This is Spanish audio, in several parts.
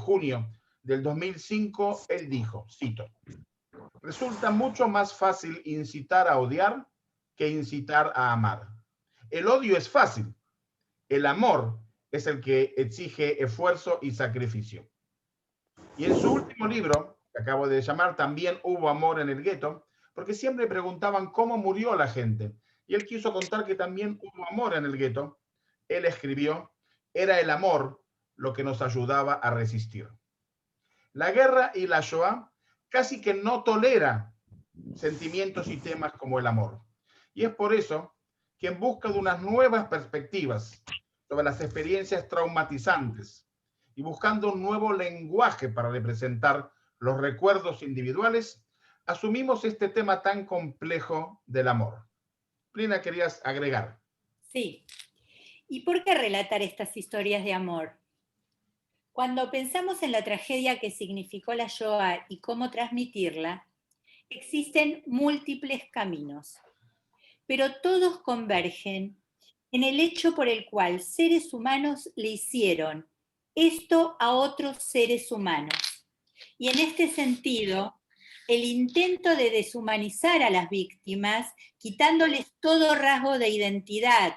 junio del 2005, él dijo, cito, resulta mucho más fácil incitar a odiar que incitar a amar. El odio es fácil, el amor es el que exige esfuerzo y sacrificio. Y en su último libro, que acabo de llamar, también hubo amor en el gueto, porque siempre preguntaban cómo murió la gente. Y él quiso contar que también hubo amor en el gueto. Él escribió, era el amor lo que nos ayudaba a resistir. La guerra y la Shoah casi que no tolera sentimientos y temas como el amor. Y es por eso que en busca de unas nuevas perspectivas sobre las experiencias traumatizantes y buscando un nuevo lenguaje para representar los recuerdos individuales, asumimos este tema tan complejo del amor. Plina, querías agregar. Sí. ¿Y por qué relatar estas historias de amor? Cuando pensamos en la tragedia que significó la Shoah y cómo transmitirla, existen múltiples caminos, pero todos convergen en el hecho por el cual seres humanos le hicieron esto a otros seres humanos. Y en este sentido, el intento de deshumanizar a las víctimas, quitándoles todo rasgo de identidad,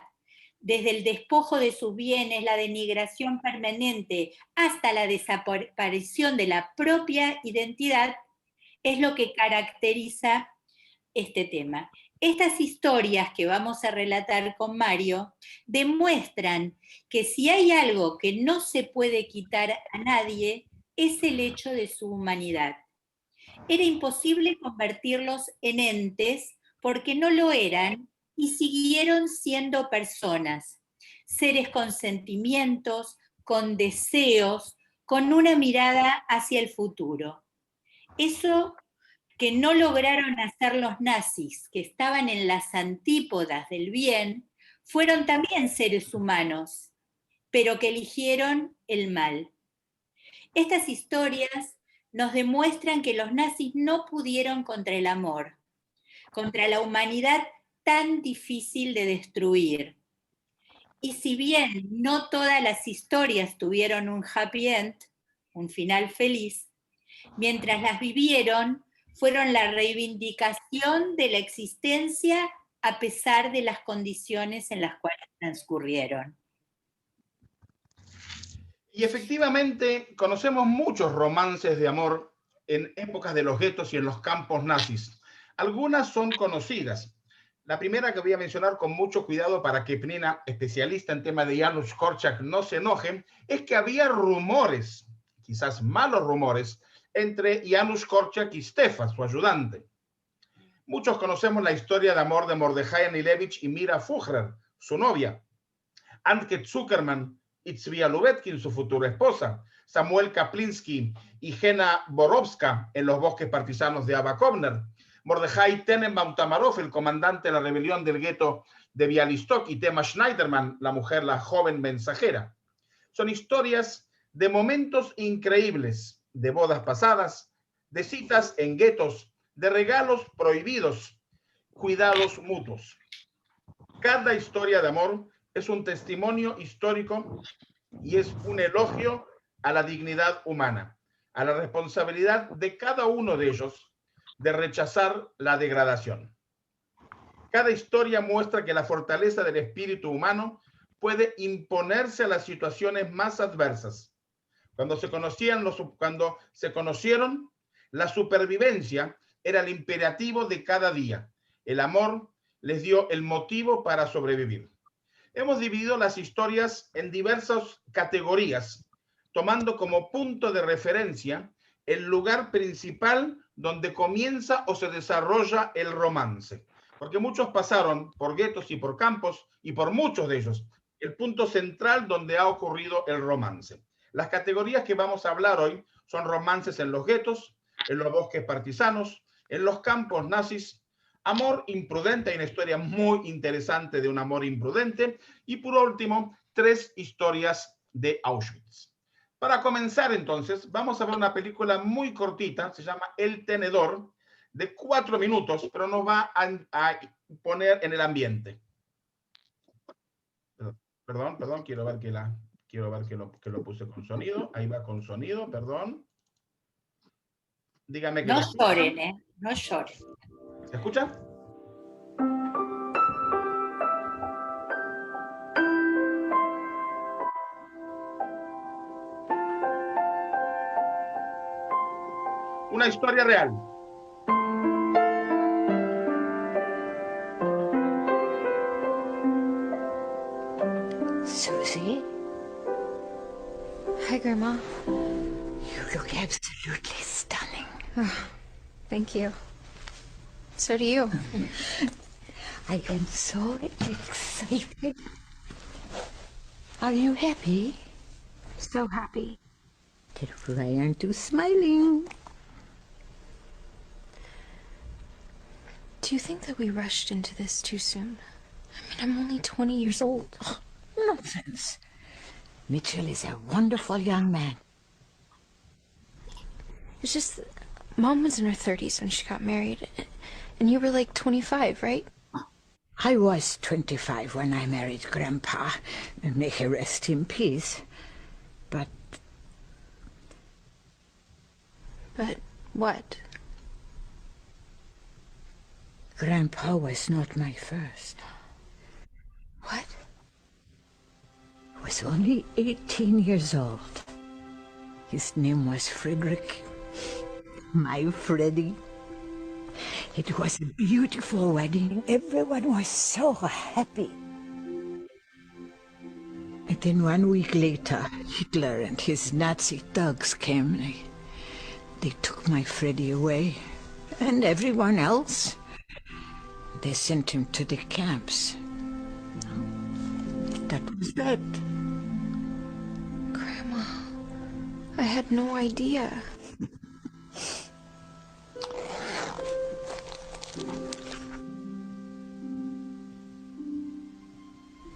desde el despojo de sus bienes, la denigración permanente, hasta la desaparición de la propia identidad, es lo que caracteriza este tema. Estas historias que vamos a relatar con Mario demuestran que si hay algo que no se puede quitar a nadie, es el hecho de su humanidad. Era imposible convertirlos en entes porque no lo eran y siguieron siendo personas, seres con sentimientos, con deseos, con una mirada hacia el futuro. Eso que no lograron hacer los nazis, que estaban en las antípodas del bien, fueron también seres humanos, pero que eligieron el mal. Estas historias nos demuestran que los nazis no pudieron contra el amor, contra la humanidad tan difícil de destruir. Y si bien no todas las historias tuvieron un happy end, un final feliz, mientras las vivieron, fueron la reivindicación de la existencia a pesar de las condiciones en las cuales transcurrieron. Y efectivamente conocemos muchos romances de amor en épocas de los guetos y en los campos nazis. Algunas son conocidas. La primera que voy a mencionar con mucho cuidado para que Pnina, especialista en tema de Janusz Korczak, no se enoje, es que había rumores, quizás malos rumores, entre Janusz Korczak y Stefa, su ayudante. Muchos conocemos la historia de amor de Mordechai Anilevich y Mira Fugger, su novia. Antje Zuckerman y Tzvia Lubetkin, su futura esposa, Samuel Kaplinsky y Jena Borovska en los bosques partisanos de Ava Kovner, Mordechai Tenenbaum Tamarov, el comandante de la rebelión del gueto de Bialystok, y Tema Schneiderman, la mujer, la joven mensajera. Son historias de momentos increíbles, de bodas pasadas, de citas en guetos, de regalos prohibidos, cuidados mutuos. Cada historia de amor es un testimonio histórico y es un elogio a la dignidad humana, a la responsabilidad de cada uno de ellos de rechazar la degradación. Cada historia muestra que la fortaleza del espíritu humano puede imponerse a las situaciones más adversas. Cuando se conocieron, la supervivencia era el imperativo de cada día. El amor les dio el motivo para sobrevivir. Hemos dividido las historias en diversas categorías, tomando como punto de referencia el lugar principal donde comienza o se desarrolla el romance. Porque muchos pasaron por guetos y por campos, y por muchos de ellos, el punto central donde ha ocurrido el romance. Las categorías que vamos a hablar hoy son romances en los guetos, en los bosques partisanos, en los campos nazis, amor imprudente, hay una historia muy interesante de un amor imprudente, y por último, 3 historias de Auschwitz. Para comenzar entonces, vamos a ver una película muy cortita, se llama El Tenedor, de 4 minutos, pero nos va a poner en el ambiente. Perdón, quiero ver que quiero ver que lo puse con sonido. Ahí va con sonido, perdón. Dígame que No lo escuchan. lloren, ¿eh? No lloren. ¿Se escucha? Una historia real. Susie? Hi, Grandma. You look absolutely stunning. Oh, thank you. So do you. I am so excited. Are you happy? So happy. Then why aren't you smiling? Do you think that we rushed into this too soon? I mean, I'm only 20 years old. Oh, nonsense. Mitchell is a wonderful young man. It's just that Mom was in her 30s when she got married, and you were like 25, right? I was 25 when I married Grandpa, and may he rest in peace. But But what? Grandpa was not my first. What? He was only 18 years old. His name was Frederick. My Freddie. It was a beautiful wedding. Everyone was so happy. And then 1 week later, Hitler and his Nazi thugs came. They took my Freddie away. And everyone else. They sent him to the camps. That was that. Grandma, I had no idea.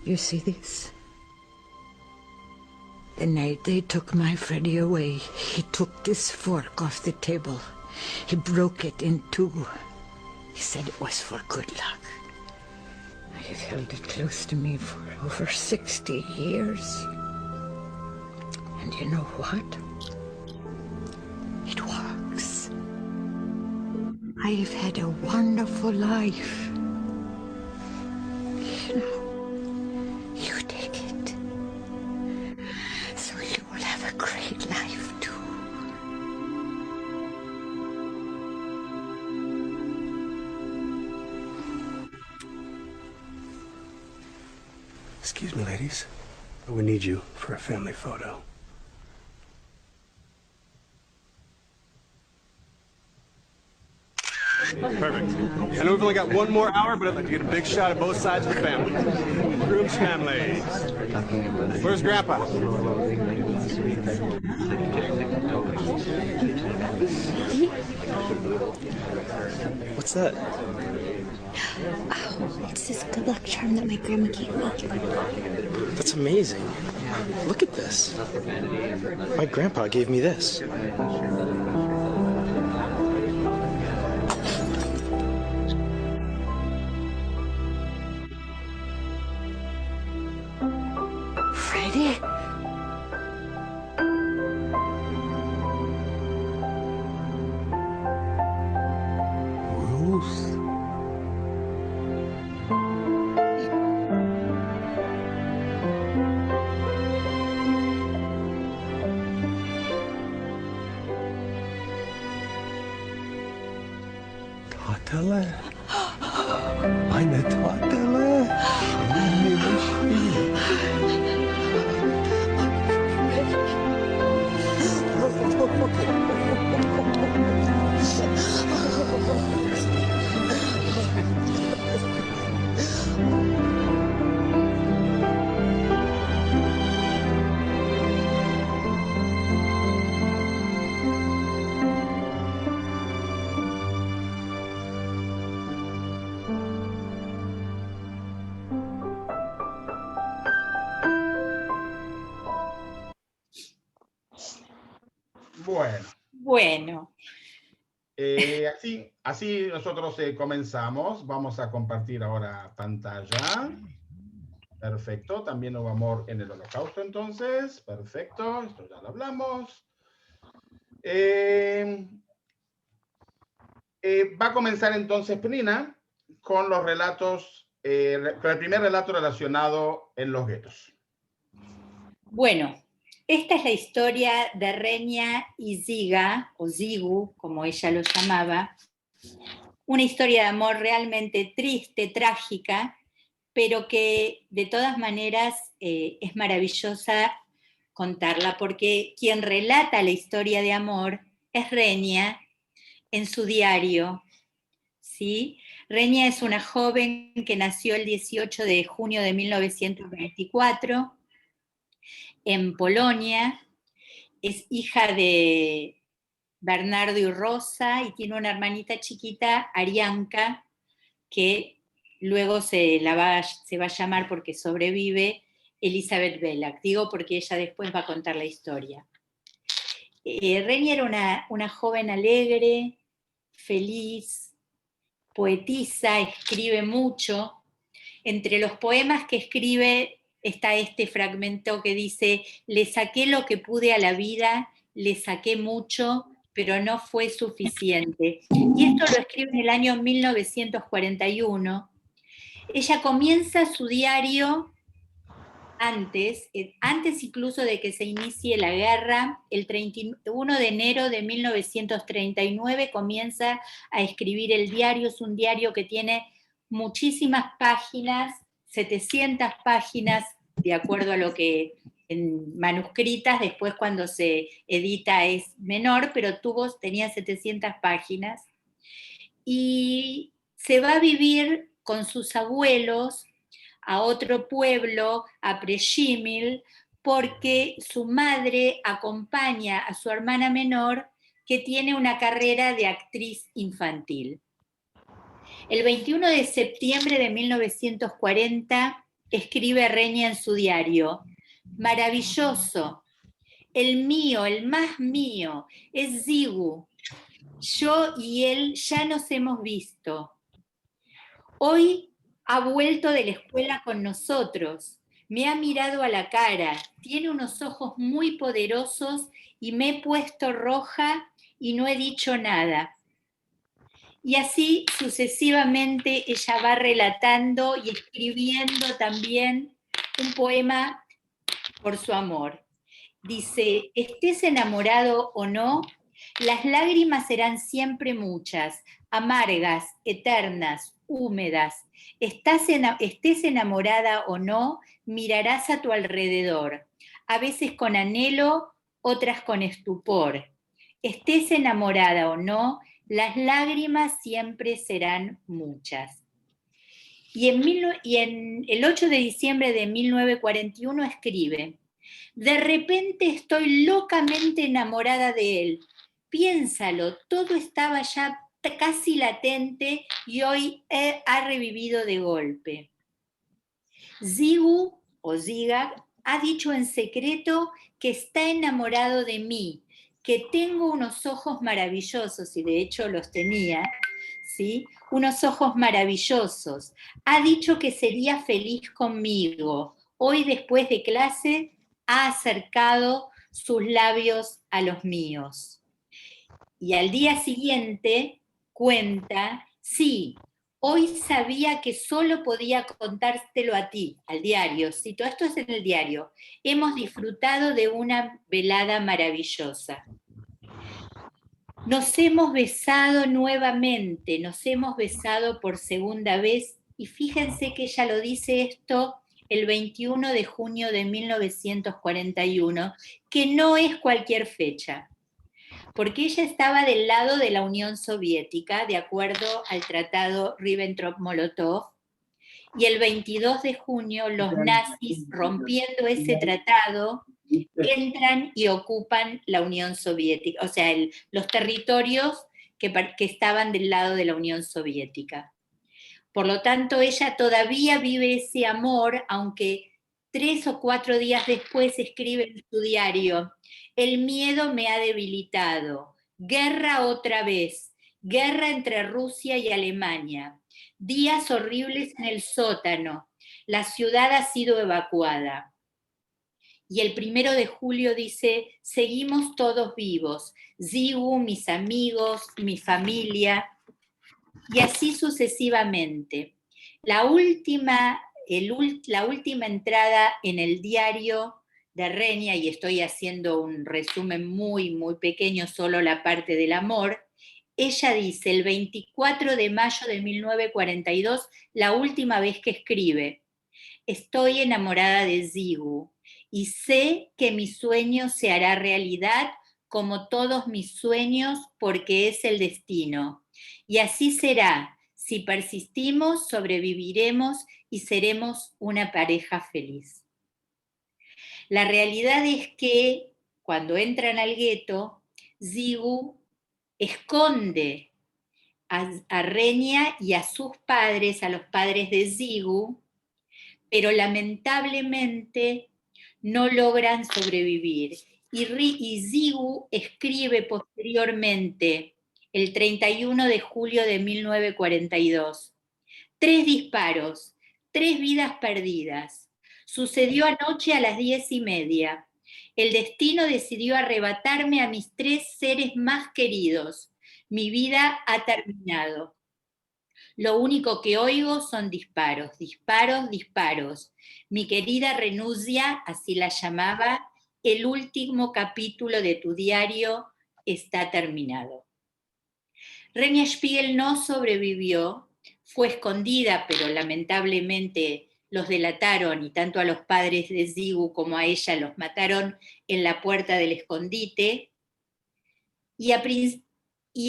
You see this? The night they took my Freddie away, he took this fork off the table. He broke it in two. He said it was for good luck. I have held it close to me for over 60 years. And you know what? It works. I have had a wonderful life. You know, you take it. So you will have a great life too. Excuse me, ladies, but we need you for a family photo. Perfect. I know we've only got 1 more hour, but I'd like to get a big shot of both sides of the family. Groom's family. Where's Grandpa? What's that? Oh, it's this good luck charm that my grandma gave me. That's amazing. Look at this. My grandpa gave me this. Freddie? Ruth. Tatele. Meine Tatele. Liebe Schwede. Bueno. Bueno, Así nosotros comenzamos. Vamos a compartir ahora pantalla. Perfecto, también hubo amor en el Holocausto entonces. Perfecto, esto ya lo hablamos. Va a comenzar entonces Pnina con los relatos, con el primer relato relacionado en los guetos. Bueno, esta es la historia de Renia y Ziga, o Zigu, como ella lo llamaba. Una historia de amor realmente triste, trágica, pero que de todas maneras es maravillosa contarla, porque quien relata la historia de amor es Renia en su diario, ¿sí? Renia es una joven que nació el 18 de junio de 1924 en Polonia, es hija de Bernardo y Rosa y tiene una hermanita chiquita, Arianka, que luego se va a llamar, porque sobrevive, Elizabeth Belak. Digo porque ella después va a contar la historia. Renia era una joven alegre, feliz, poetisa, escribe mucho. Entre los poemas que escribe está este fragmento que dice: le saqué lo que pude a la vida, le saqué mucho, pero no fue suficiente. Y esto lo escribe en el año 1941. Ella comienza su diario antes incluso de que se inicie la guerra. El 31 de enero de 1939 comienza a escribir el diario. Es un diario que tiene muchísimas páginas, 700 páginas, de acuerdo a lo que en manuscritas, después cuando se edita es menor, pero tenía 700 páginas. Y se va a vivir con sus abuelos a otro pueblo, a Przemyśl, porque su madre acompaña a su hermana menor, que tiene una carrera de actriz infantil. El 21 de septiembre de 1940 escribe Renia en su diario: maravilloso, el mío, el más mío, es Zigu. Yo y él ya nos hemos visto. Hoy ha vuelto de la escuela con nosotros, me ha mirado a la cara, tiene unos ojos muy poderosos y me he puesto roja y no he dicho nada. Y así sucesivamente ella va relatando y escribiendo también un poema por su amor. Dice: estés enamorado o no, las lágrimas serán siempre muchas, amargas, eternas, húmedas. Estés enamorada o no, mirarás a tu alrededor, a veces con anhelo, otras con estupor. Estés enamorada o no, las lágrimas siempre serán muchas. Y en el 8 de diciembre de 1941 escribe: de repente estoy locamente enamorada de él. Piénsalo, todo estaba ya casi latente y hoy ha revivido de golpe. Zigu, o Ziga, ha dicho en secreto que está enamorado de mí, que tengo unos ojos maravillosos, y de hecho los tenía, ¿sí? Unos ojos maravillosos. Ha dicho que sería feliz conmigo. Hoy, después de clase, ha acercado sus labios a los míos. Y al día siguiente cuenta: sí, hoy sabía que solo podía contártelo a ti, al diario. Sí, todo esto es en el diario. Hemos disfrutado de una velada maravillosa. Nos hemos besado nuevamente, nos hemos besado por segunda vez, y fíjense que ella lo dice esto el 21 de junio de 1941, que no es cualquier fecha, porque ella estaba del lado de la Unión Soviética, de acuerdo al tratado Ribbentrop-Molotov, y el 22 de junio los nazis, rompiendo ese tratado, entran y ocupan la Unión Soviética, o sea, los territorios que estaban del lado de la Unión Soviética. Por lo tanto, ella todavía vive ese amor, aunque 3 o 4 días después escribe en su diario: el miedo me ha debilitado, guerra otra vez, guerra entre Rusia y Alemania, días horribles en el sótano, la ciudad ha sido evacuada. Y el 1 de julio dice, seguimos todos vivos, Zigu, mis amigos, mi familia, y así sucesivamente. La última entrada en el diario de Renia, y estoy haciendo un resumen muy, muy pequeño, solo la parte del amor, ella dice, el 24 de mayo de 1942, la última vez que escribe, estoy enamorada de Zigu y sé que mi sueño se hará realidad como todos mis sueños porque es el destino. Y así será. Si persistimos, sobreviviremos y seremos una pareja feliz. La realidad es que cuando entran al gueto, Zigu esconde a Renia y a sus padres, a los padres de Zigu, pero lamentablemente no logran sobrevivir. Y Zigu escribe posteriormente, el 31 de julio de 1942, 3 disparos, 3 vidas perdidas. Sucedió anoche a las 10:30. El destino decidió arrebatarme a mis 3 seres más queridos. Mi vida ha terminado. Lo único que oigo son disparos, disparos, disparos. Mi querida Renuncia, así la llamaba, el último capítulo de tu diario está terminado. Renia Spiegel no sobrevivió, fue escondida, pero lamentablemente los delataron y tanto a los padres de Zigu como a ella los mataron en la puerta del escondite. Y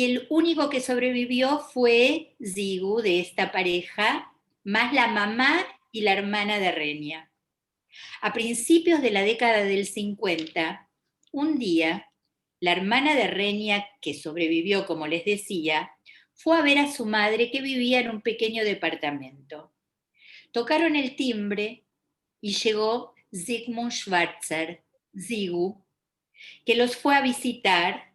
el único que sobrevivió fue Zigu, de esta pareja, más la mamá y la hermana de Renia. A principios de la década del 50, un día, la hermana de Renia, que sobrevivió, como les decía, fue a ver a su madre que vivía en un pequeño departamento. Tocaron el timbre y llegó Zygmunt Schwarzer, Zigu, que los fue a visitar.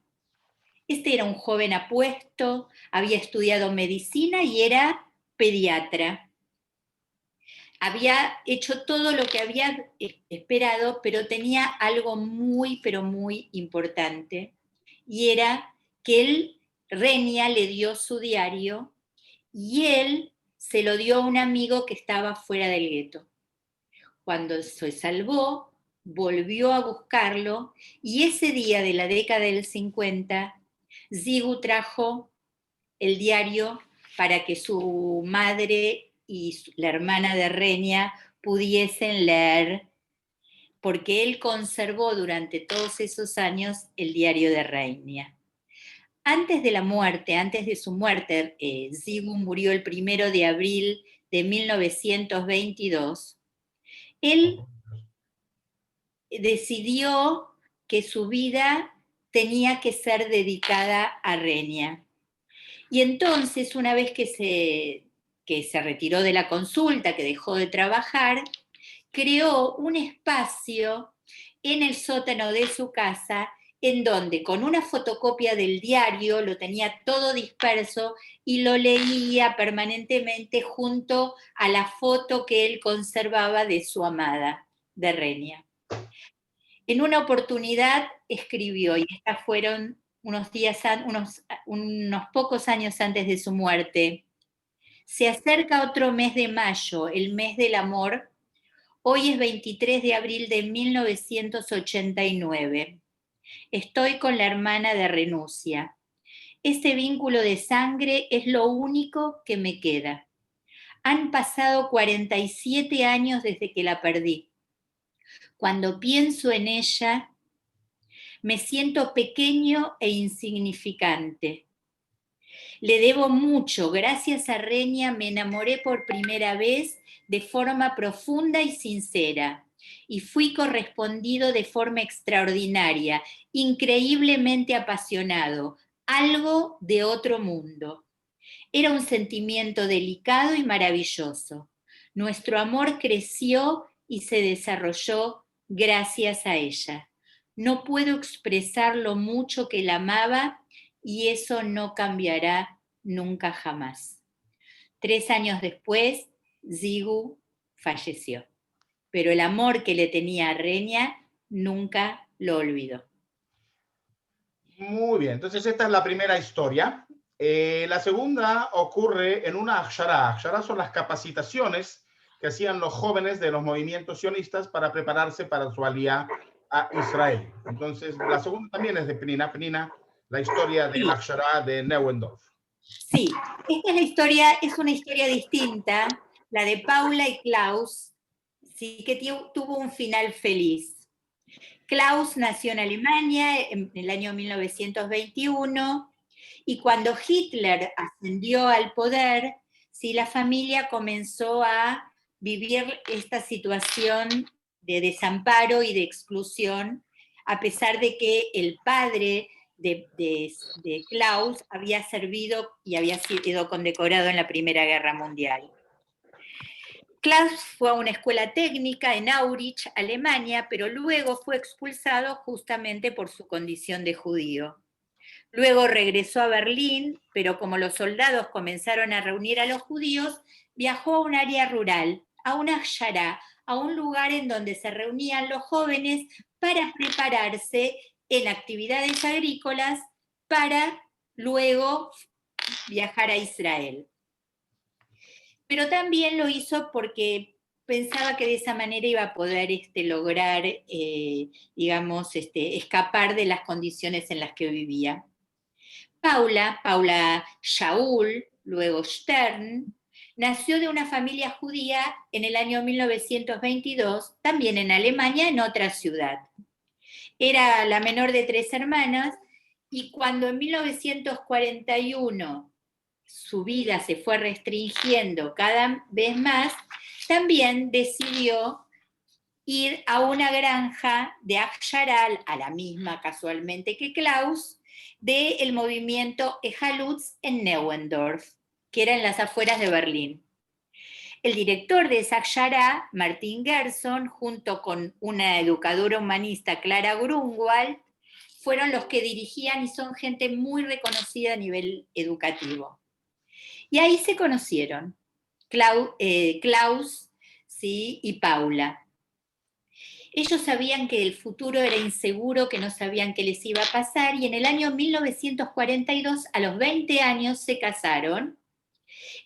Este era un joven apuesto, había estudiado medicina y era pediatra. Había hecho todo lo que había esperado, pero tenía algo muy, pero muy importante, y era que Renia le dio su diario y él se lo dio a un amigo que estaba fuera del gueto. Cuando se salvó, volvió a buscarlo y ese día de la década del 50, Zigu trajo el diario para que su madre y la hermana de Renia pudiesen leer, porque él conservó durante todos esos años el diario de Renia. Antes de su muerte, Zigu murió el 1 de abril de 1922, él decidió que su vida tenía que ser dedicada a Renia. Y entonces, una vez que se retiró de la consulta, que dejó de trabajar, creó un espacio en el sótano de su casa en donde con una fotocopia del diario lo tenía todo disperso y lo leía permanentemente junto a la foto que él conservaba de su amada, de Renia. En una oportunidad escribió, y estas fueron unos pocos años antes de su muerte, se acerca otro mes de mayo, el mes del amor. Hoy es 23 de abril de 1989. Estoy con la hermana de Renuncia. Este vínculo de sangre es lo único que me queda. Han pasado 47 años desde que la perdí. Cuando pienso en ella, me siento pequeño e insignificante. Le debo mucho. Gracias a Renia me enamoré por primera vez de forma profunda y sincera. Y fui correspondido de forma extraordinaria, increíblemente apasionado, algo de otro mundo. Era un sentimiento delicado y maravilloso. Nuestro amor creció y se desarrolló gracias a ella. No puedo expresar lo mucho que la amaba y eso no cambiará nunca jamás. 3 años después, Zigu falleció. Pero el amor que le tenía a Renia nunca lo olvidó. Muy bien, entonces esta es la primera historia. La segunda ocurre en una Akshara. Akshara son las capacitaciones que hacían los jóvenes de los movimientos sionistas para prepararse para su alía a Israel. Entonces, la segunda también es de Pnina. Pnina, la historia del Akshara de Neuendorf. Sí, esta es la historia, es una historia distinta, la de Paula y Klaus, sí, que tuvo un final feliz. Klaus nació en Alemania en el año 1921 y cuando Hitler ascendió al poder, sí, la familia comenzó a vivir esta situación de desamparo y de exclusión, a pesar de que el padre de Klaus había servido y había sido condecorado en la Primera Guerra Mundial. Klaus fue a una escuela técnica en Aurich, Alemania, pero luego fue expulsado justamente por su condición de judío. Luego regresó a Berlín, pero como los soldados comenzaron a reunir a los judíos, viajó a un área rural, a una Akshara, a un lugar en donde se reunían los jóvenes para prepararse en actividades agrícolas para luego viajar a Israel. Pero también lo hizo porque pensaba que de esa manera iba a poder lograr, digamos, escapar de las condiciones en las que vivía. Paula Shaul, luego Stern, nació de una familia judía en el año 1922, también en Alemania, en otra ciudad. Era la menor de 3 hermanas y cuando en 1941 su vida se fue restringiendo cada vez más, también decidió ir a una granja de Akshara, a la misma casualmente que Klaus, del movimiento Ejalutz en Neuendorf, que era en las afueras de Berlín. El director de esa Akshara, Martin Gerson, junto con una educadora humanista, Clara Grunwald, fueron los que dirigían y son gente muy reconocida a nivel educativo. Y ahí se conocieron, Klaus, ¿sí? Y Paula. Ellos sabían que el futuro era inseguro, que no sabían qué les iba a pasar, y en el año 1942, a los 20 años, se casaron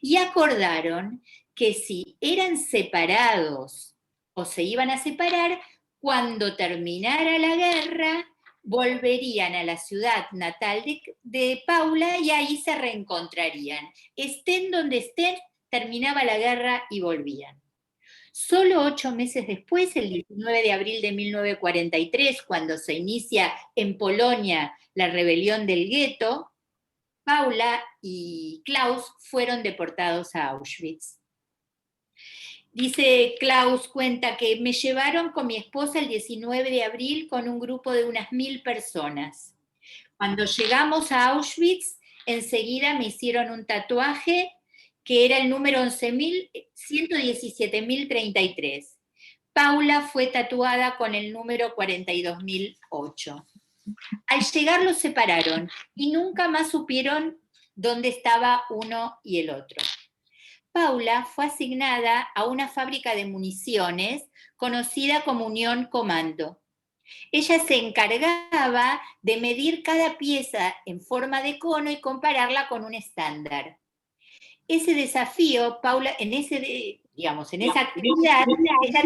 y acordaron que si eran separados o se iban a separar, cuando terminara la guerra, volverían a la ciudad natal de Paula y ahí se reencontrarían. Estén donde estén, terminaba la guerra y volvían. Solo 8 meses después, el 19 de abril de 1943, cuando se inicia en Polonia la rebelión del gueto, Paula y Klaus fueron deportados a Auschwitz. Dice Klaus, cuenta que me llevaron con mi esposa el 19 de abril con un grupo de unas 1000 personas. Cuando llegamos a Auschwitz, enseguida me hicieron un tatuaje que era el número 117.033. Paula fue tatuada con el número 42.008. Al llegar los separaron y nunca más supieron dónde estaba uno y el otro. Paula fue asignada a una fábrica de municiones conocida como Unión Comando. Ella se encargaba de medir cada pieza en forma de cono y compararla con un estándar. Ese desafío, Paula, en esa actividad, ella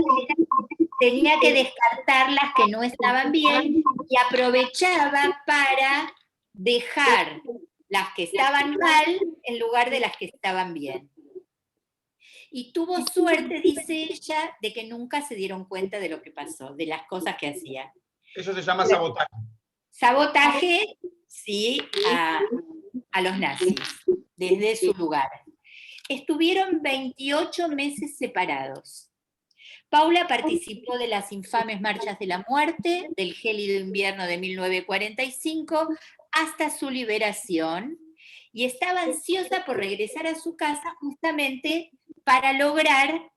tenía que descartar las que no estaban bien y aprovechaba para dejar las que estaban mal en lugar de las que estaban bien. Y tuvo suerte, dice ella, de que nunca se dieron cuenta de lo que pasó, de las cosas que hacía. Eso se llama sabotaje. Sabotaje, sí, a los nazis, desde su lugar. Estuvieron 28 meses separados. Paula participó de las infames marchas de la muerte, del gélido invierno de 1945, hasta su liberación, y estaba ansiosa por regresar a su casa justamente para lograr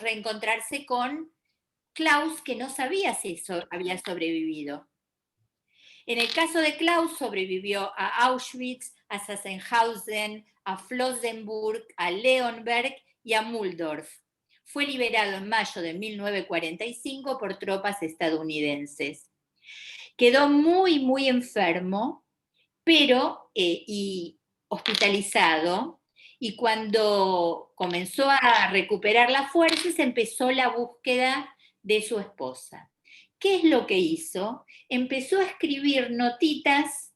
reencontrarse con Klaus, que no sabía si había sobrevivido. En el caso de Klaus, sobrevivió a Auschwitz, a Sachsenhausen, a Flossenbürg, a Leonberg y a Muldorf. Fue liberado en mayo de 1945 por tropas estadounidenses. Quedó muy, muy enfermo, pero y hospitalizado, y cuando comenzó a recuperar las fuerzas, empezó la búsqueda de su esposa. ¿Qué es lo que hizo? Empezó a escribir notitas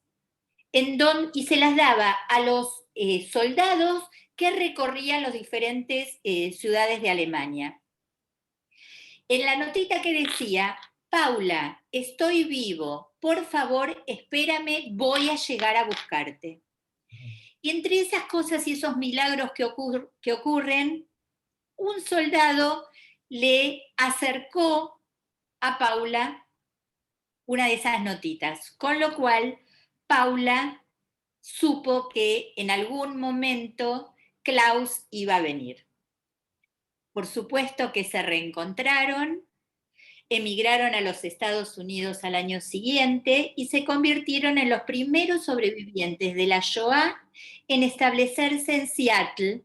y se las daba a los soldados que recorrían las diferentes ciudades de Alemania. En la notita que decía: Paula, estoy vivo, por favor, espérame, voy a llegar a buscarte. Y entre esas cosas y esos milagros que ocurren, un soldado le acercó a Paula una de esas notitas, con lo cual Paula supo que en algún momento Klaus iba a venir. Por supuesto que se reencontraron, emigraron a los Estados Unidos al año siguiente y se convirtieron en los primeros sobrevivientes de la Shoah en establecerse en Seattle,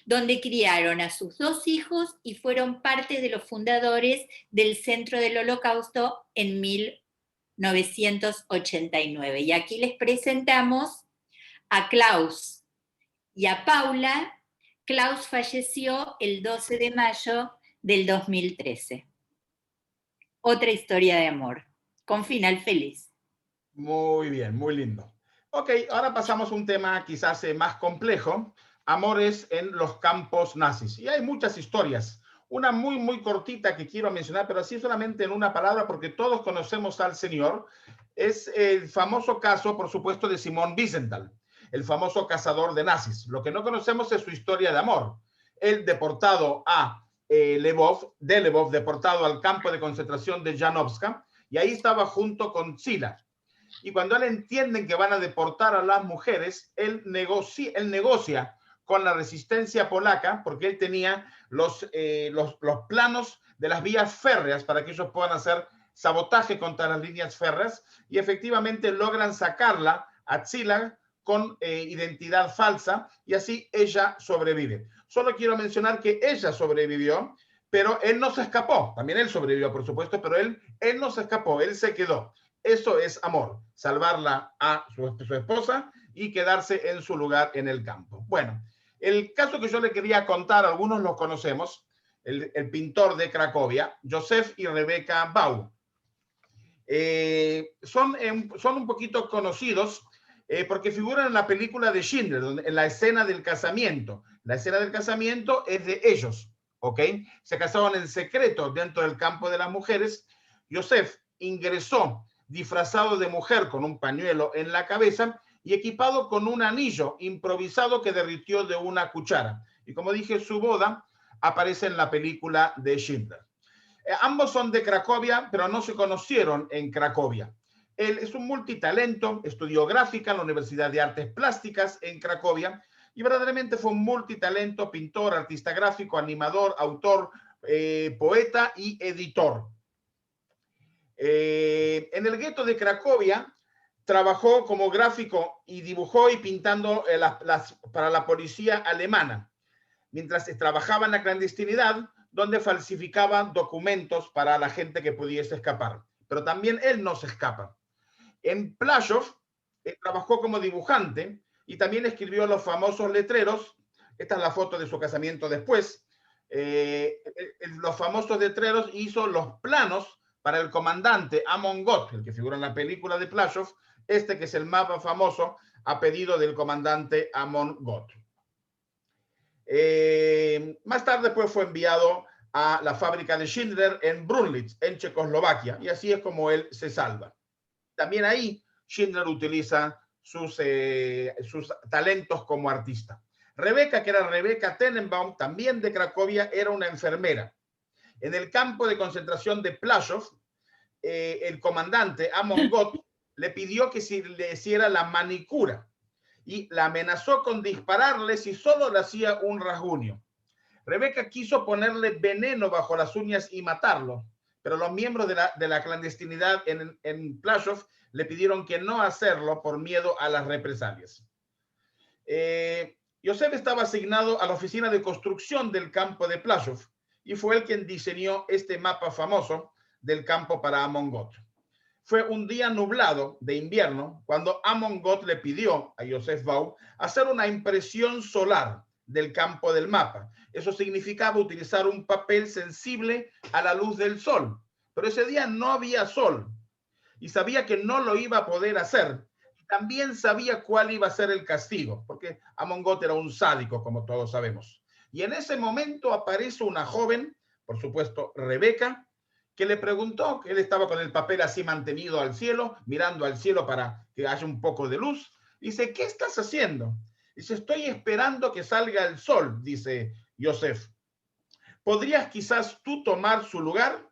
donde criaron a sus 2 hijos y fueron parte de los fundadores del Centro del Holocausto en 1989. Y aquí les presentamos a Klaus y a Paula. Klaus falleció el 12 de mayo del 2013. Otra historia de amor, con final feliz. Muy bien, muy lindo. Ok, ahora pasamos a un tema quizás más complejo, amores en los campos nazis. Y hay muchas historias. Una muy, muy cortita que quiero mencionar, pero así solamente en una palabra, porque todos conocemos al señor. Es el famoso caso, por supuesto, de Simón Wiesenthal, el famoso cazador de nazis. Lo que no conocemos es su historia de amor. Él deportado a Lvov, deportado al campo de concentración de Janowska, y ahí estaba junto con Zila. Y cuando él entiende que van a deportar a las mujeres, él negocia con la resistencia polaca, porque él tenía los planos de las vías férreas para que ellos puedan hacer sabotaje contra las líneas férreas, y efectivamente logran sacarla a Zila con identidad falsa, y así ella sobrevive. Solo quiero mencionar que ella sobrevivió, pero él no se escapó. También él sobrevivió, por supuesto, pero él no se escapó, él se quedó. Eso es amor, salvarla a su esposa y quedarse en su lugar en el campo. Bueno, el caso que yo le quería contar, algunos lo conocemos, el pintor de Cracovia, Joseph y Rebecca Bau. Son un poquito conocidos porque figuran en la película de Schindler, en la escena del casamiento. La escena del casamiento es de ellos, ¿ok? Se casaron en secreto dentro del campo de las mujeres. Joseph ingresó disfrazado de mujer con un pañuelo en la cabeza y equipado con un anillo improvisado que derritió de una cuchara. Y como dije, su boda aparece en la película de Schindler. Ambos son de Cracovia, pero no se conocieron en Cracovia. Él es un multitalento, estudió gráfica en la Universidad de Artes Plásticas en Cracovia y verdaderamente fue un multitalento, pintor, artista gráfico, animador, autor, poeta y editor. En el gueto de Cracovia trabajó como gráfico y dibujó y pintando para la policía alemana, mientras trabajaba en la clandestinidad, donde falsificaba documentos para la gente que pudiese escapar. Pero también él no se escapa. En Plaszow trabajó como dibujante y también escribió los famosos letreros. Esta es la foto de su casamiento después. Los famosos letreros, hizo los planos para el comandante Amon Gott, el que figura en la película de Plaszow, que es el mapa famoso a pedido del comandante Amon Gott. Más tarde pues fue enviado a la fábrica de Schindler en Brunlitz, en Checoslovaquia, y así es como él se salva. También ahí Schindler utiliza sus talentos como artista. Rebecca, que era Rebecca Tenenbaum, también de Cracovia, era una enfermera. En el campo de concentración de Plaszow, el comandante Amon Gott le pidió que le hiciera la manicura y la amenazó con dispararle si solo le hacía un rasguño. Rebecca quiso ponerle veneno bajo las uñas y matarlo, pero los miembros de la clandestinidad en Plaszow le pidieron que no hacerlo por miedo a las represalias. Yosef estaba asignado a la oficina de construcción del campo de Plášov y fue él quien diseñó este mapa famoso del campo para Amon Gad. Fue un día nublado de invierno cuando Amon Gad le pidió a Yosef Bau hacer una impresión solar del campo del mapa. Eso significaba utilizar un papel sensible a la luz del sol. Pero ese día no había sol y sabía que no lo iba a poder hacer. También sabía cuál iba a ser el castigo, porque Amon Gad era un sádico, como todos sabemos. Y en ese momento aparece una joven, por supuesto Rebeca, que le preguntó, que él estaba con el papel así mantenido al cielo, mirando al cielo para que haya un poco de luz. Dice, ¿qué estás haciendo? Dice, estoy esperando que salga el sol, dice Yosef. ¿Podrías quizás tú tomar su lugar?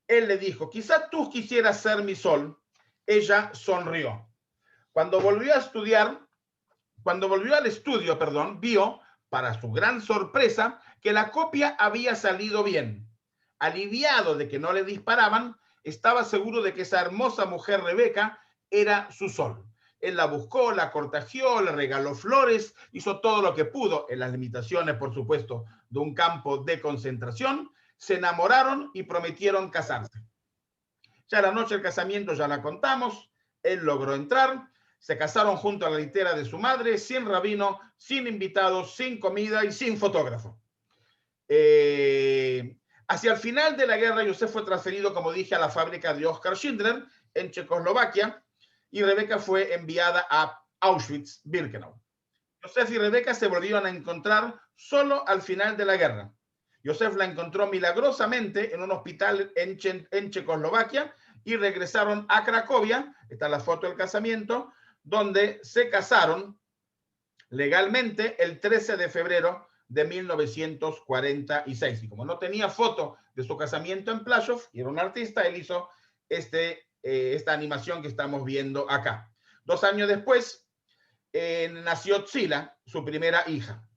Él le dijo, quizás tú quisieras ser mi sol. Ella sonrió. Cuando volvió al estudio, vio, para su gran sorpresa, que la copia había salido bien. Aliviado de que no le disparaban, estaba seguro de que esa hermosa mujer Rebeca era su sol. Él la buscó, la cortegió, le regaló flores, hizo todo lo que pudo, en las limitaciones, por supuesto, de un campo de concentración. Se enamoraron y prometieron casarse. Ya la noche del casamiento ya la contamos. Él logró entrar. Se casaron junto a la litera de su madre, sin rabino, sin invitados, sin comida y sin fotógrafo. Hacia el final de la guerra, Yosef fue transferido, como dije, a la fábrica de Oskar Schindler en Checoslovaquia y Rebeca fue enviada a Auschwitz-Birkenau. Yosef y Rebeca se volvieron a encontrar solo al final de la guerra. Yosef la encontró milagrosamente en un hospital en Checoslovaquia y regresaron a Cracovia, está la foto del casamiento, donde se casaron legalmente el 13 de febrero de 1946. Y como no tenía foto de su casamiento en Plášov, y era un artista, él hizo esta animación que estamos viendo acá. 2 años después nació Tzila, su primera hija.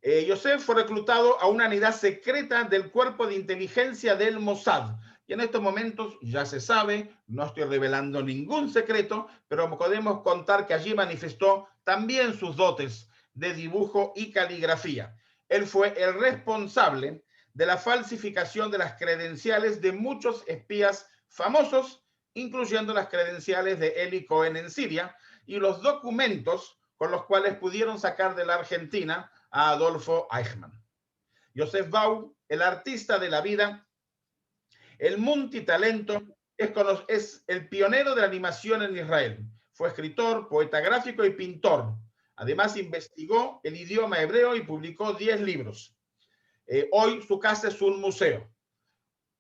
Yosef fue reclutado a una unidad secreta del cuerpo de inteligencia del Mossad. Y en estos momentos ya se sabe, no estoy revelando ningún secreto, pero podemos contar que allí manifestó también sus dotes de dibujo y caligrafía. Él fue el responsable de la falsificación de las credenciales de muchos espías famosos, incluyendo las credenciales de Eli Cohen en Siria y los documentos con los cuales pudieron sacar de la Argentina a Adolfo Eichmann. Yosef Bau, el artista de la vida, el multitalento, es el pionero de la animación en Israel. Fue escritor, poeta gráfico y pintor. Además, investigó el idioma hebreo y publicó 10 libros. Hoy su casa es un museo.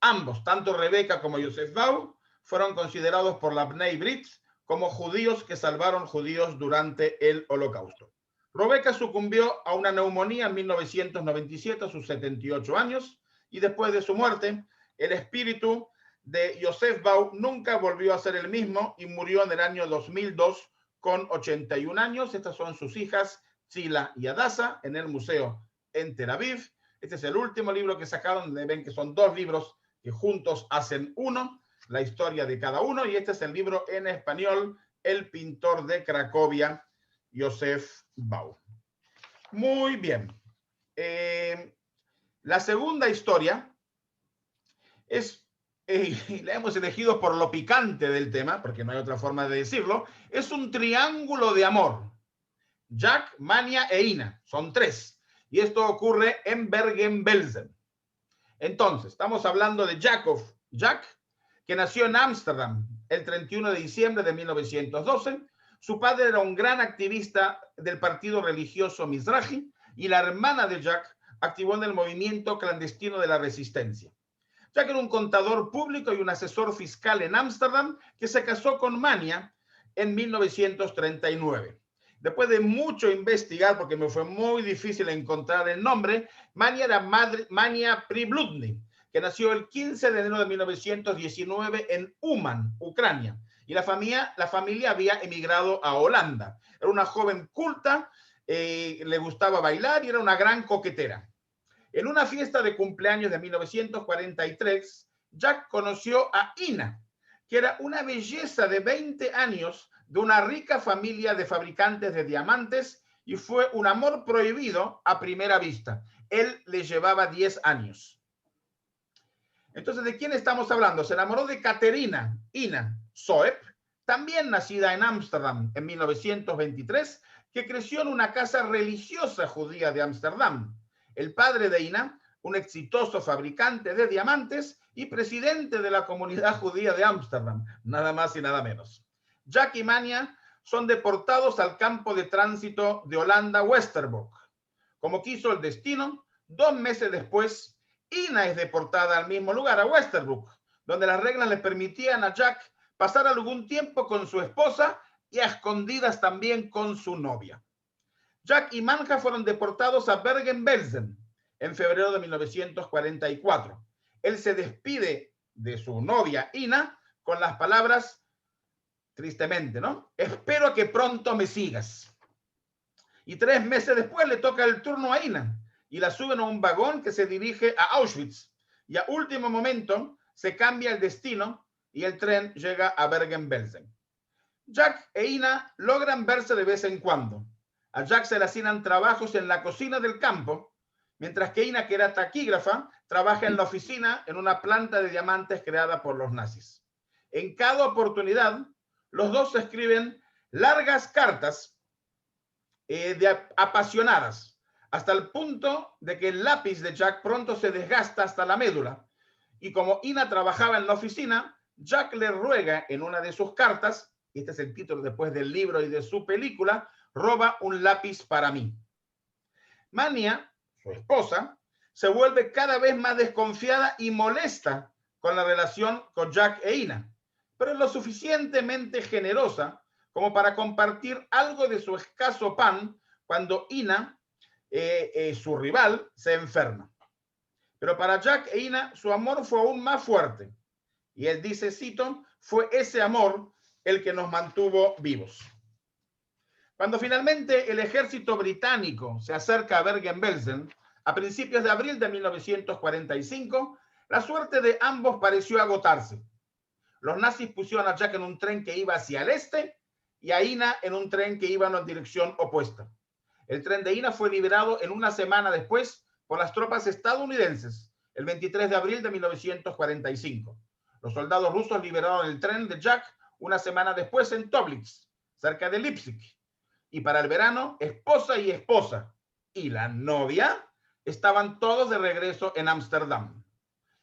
Ambos, tanto Rebeca como Yosef Bau, fueron considerados por la Bnei Brit como judíos que salvaron judíos durante el Holocausto. Rebeca sucumbió a una neumonía en 1997 a sus 78 años y después de su muerte, el espíritu de Yosef Bau nunca volvió a ser el mismo y murió en el año 2002 con 81 años. Estas son sus hijas, Tzila y Hadassah, en el museo en Tel Aviv. Este es el último libro que sacaron, donde ven que son 2 libros que juntos hacen uno, la historia de cada uno, y este es el libro en español, El pintor de Cracovia, Yosef Bau. Muy bien. La segunda historia la hemos elegido por lo picante del tema, porque no hay otra forma de decirlo, es un triángulo de amor. Jack, Mania e Ina, son 3. Y esto ocurre en Bergen-Belsen. Entonces, estamos hablando de Jack, que nació en Ámsterdam el 31 de diciembre de 1912. Su padre era un gran activista del partido religioso Mizrahi y la hermana de Jack activó en el movimiento clandestino de la resistencia. Jack era un contador público y un asesor fiscal en Ámsterdam que se casó con Mania en 1939. Después de mucho investigar, porque me fue muy difícil encontrar el nombre, Mania era Mania Pribludny, que nació el 15 de enero de 1919 en Uman, Ucrania. Y la familia había emigrado a Holanda. Era una joven culta, le gustaba bailar y era una gran coquetera. En una fiesta de cumpleaños de 1943, Jack conoció a Ina, que era una belleza de 20 años de una rica familia de fabricantes de diamantes y fue un amor prohibido a primera vista. Él le llevaba 10 años. Entonces, ¿de quién estamos hablando? Se enamoró de Caterina Ina Soep, también nacida en Ámsterdam en 1923, que creció en una casa religiosa judía de Ámsterdam. El padre de Ina, un exitoso fabricante de diamantes y presidente de la comunidad judía de Ámsterdam, nada más y nada menos. Jack y Mania son deportados al campo de tránsito de Holanda, Westerbork. Como quiso el destino, 2 meses después, Ina es deportada al mismo lugar, a Westerbork, donde las reglas le permitían a Jack pasar algún tiempo con su esposa y a escondidas también con su novia. Jack y Manja fueron deportados a Bergen-Belsen en febrero de 1944. Él se despide de su novia Ina con las palabras, tristemente, ¿no? Espero que pronto me sigas. Y 3 meses después le toca el turno a Ina y la suben a un vagón que se dirige a Auschwitz. Y a último momento se cambia el destino y el tren llega a Bergen-Belsen. Jack e Ina logran verse de vez en cuando. A Jack se le asignan trabajos en la cocina del campo, mientras que Ina, que era taquígrafa, trabaja en la oficina en una planta de diamantes creada por los nazis. En cada oportunidad, los dos escriben largas cartas apasionadas, hasta el punto de que el lápiz de Jack pronto se desgasta hasta la médula. Y como Ina trabajaba en la oficina, Jack le ruega en una de sus cartas, y este es el título después del libro y de su película, roba un lápiz para mí. Mania, su esposa, se vuelve cada vez más desconfiada y molesta con la relación con Jack e Ina, pero es lo suficientemente generosa como para compartir algo de su escaso pan cuando Ina, su rival, se enferma. Pero para Jack e Ina su amor fue aún más fuerte. Y él dice, cito, fue ese amor el que nos mantuvo vivos. Cuando finalmente el ejército británico se acerca a Bergen-Belsen, a principios de abril de 1945, la suerte de ambos pareció agotarse. Los nazis pusieron a Jack en un tren que iba hacia el este y a Ina en un tren que iba en una dirección opuesta. El tren de Ina fue liberado en una semana después por las tropas estadounidenses, el 23 de abril de 1945. Los soldados rusos liberaron el tren de Jack una semana después en Toblitz, cerca de Leipzig. Y para el verano, esposa y la novia estaban todos de regreso en Ámsterdam.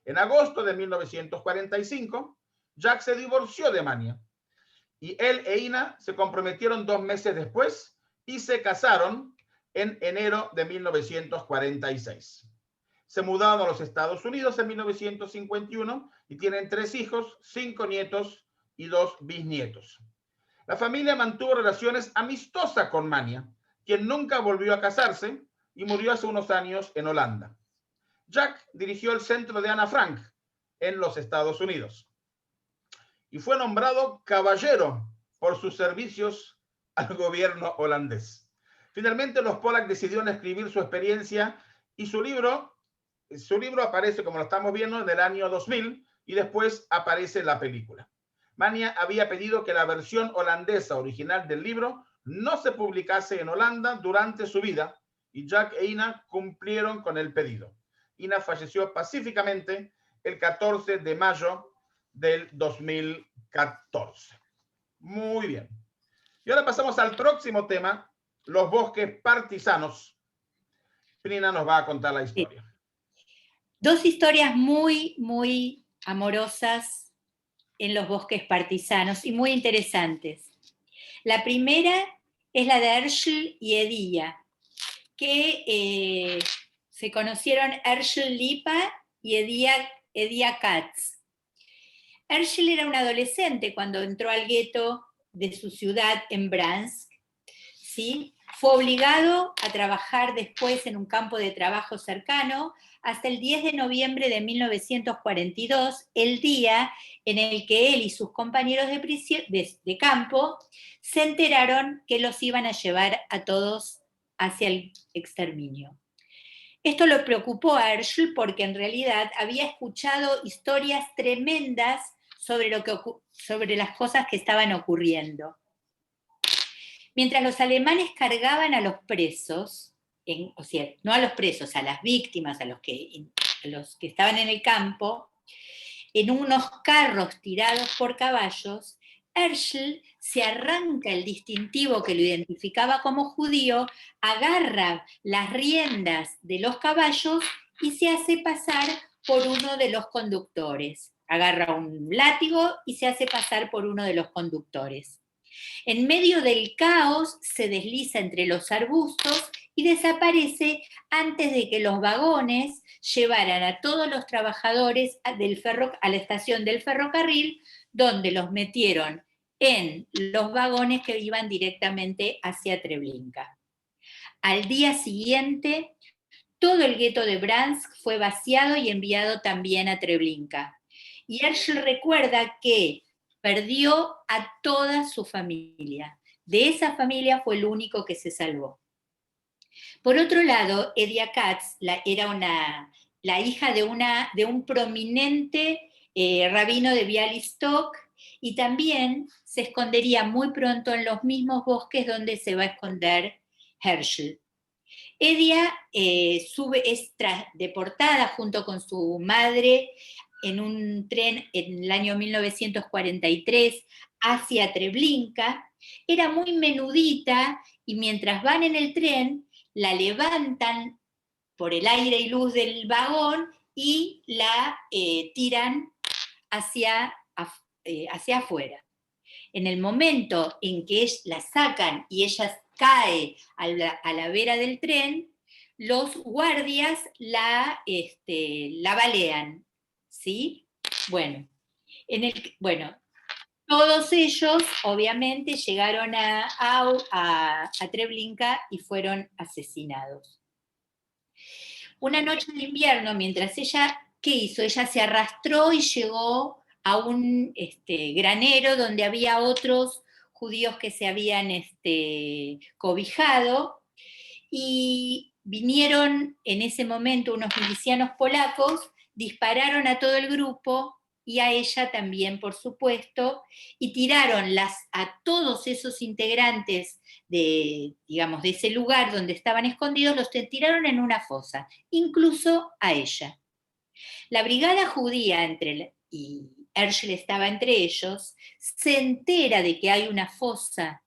En agosto de 1945, Jack se divorció de Mania y él e Ina se comprometieron 2 meses después y se casaron en enero de 1946. Se mudaron a los Estados Unidos en 1951 y tienen 3 hijos, 5 nietos y 2 bisnietos. La familia mantuvo relaciones amistosas con Mania, quien nunca volvió a casarse y murió hace unos años en Holanda. Jack dirigió el centro de Ana Frank en los Estados Unidos y fue nombrado caballero por sus servicios al gobierno holandés. Finalmente, los Pollack decidieron escribir su experiencia y su libro aparece, como lo estamos viendo, en el año 2000 y después aparece la película. Mania había pedido que la versión holandesa original del libro no se publicase en Holanda durante su vida y Jack e Ina cumplieron con el pedido. Ina falleció pacíficamente el 14 de mayo del 2014. Muy bien. Y ahora pasamos al próximo tema, los bosques partisanos. Pnina nos va a contar la historia. Sí. 2 historias muy, muy amorosas en los bosques partisanos y muy interesantes. La primera es la de Herschel y Edía, que se conocieron Herschel Lipa y Edía Katz. Herschel era un adolescente cuando entró al gueto de su ciudad en Bransk, ¿sí? Fue obligado a trabajar después en un campo de trabajo cercano hasta el 10 de noviembre de 1942, el día en el que él y sus compañeros de campo se enteraron que los iban a llevar a todos hacia el exterminio. Esto lo preocupó a Herschel porque en realidad había escuchado historias tremendas sobre las cosas que estaban ocurriendo. Mientras los alemanes cargaban a los presos, o sea, no a los presos, a las víctimas, a los que estaban en el campo, en unos carros tirados por caballos, Herschel se arranca el distintivo que lo identificaba como judío, agarra las riendas de los caballos y se hace pasar por uno de los conductores. Agarra un látigo y se hace pasar por uno de los conductores. En medio del caos se desliza entre los arbustos y desaparece antes de que los vagones llevaran a todos los trabajadores a la estación del ferrocarril, donde los metieron en los vagones que iban directamente hacia Treblinka. Al día siguiente, todo el gueto de Bransk fue vaciado y enviado también a Treblinka. Y Herschel recuerda que perdió a toda su familia. De esa familia fue el único que se salvó. Por otro lado, Edia Katz era la hija de un prominente rabino de Bialystok, y también se escondería muy pronto en los mismos bosques donde se va a esconder Herschel. Edia es deportada junto con su madre en un tren en el año 1943 hacia Treblinka. Era muy menudita y mientras van en el tren la levantan por el aire y luz del vagón y la tiran hacia afuera. En el momento en que la sacan y ella cae a la vera del tren, los guardias la balean, ¿sí? Bueno, todos ellos obviamente llegaron a Treblinka y fueron asesinados. Una noche de invierno, mientras ¿qué hizo? Ella se arrastró y llegó a un granero donde había otros judíos que se habían cobijado, y vinieron en ese momento unos milicianos polacos, dispararon a todo el grupo y a ella también, por supuesto, y tiraron a todos esos integrantes de ese lugar donde estaban escondidos, los tiraron en una fosa, incluso a ella. La brigada judía, y Herschel estaba entre ellos, se entera de que hay una fosa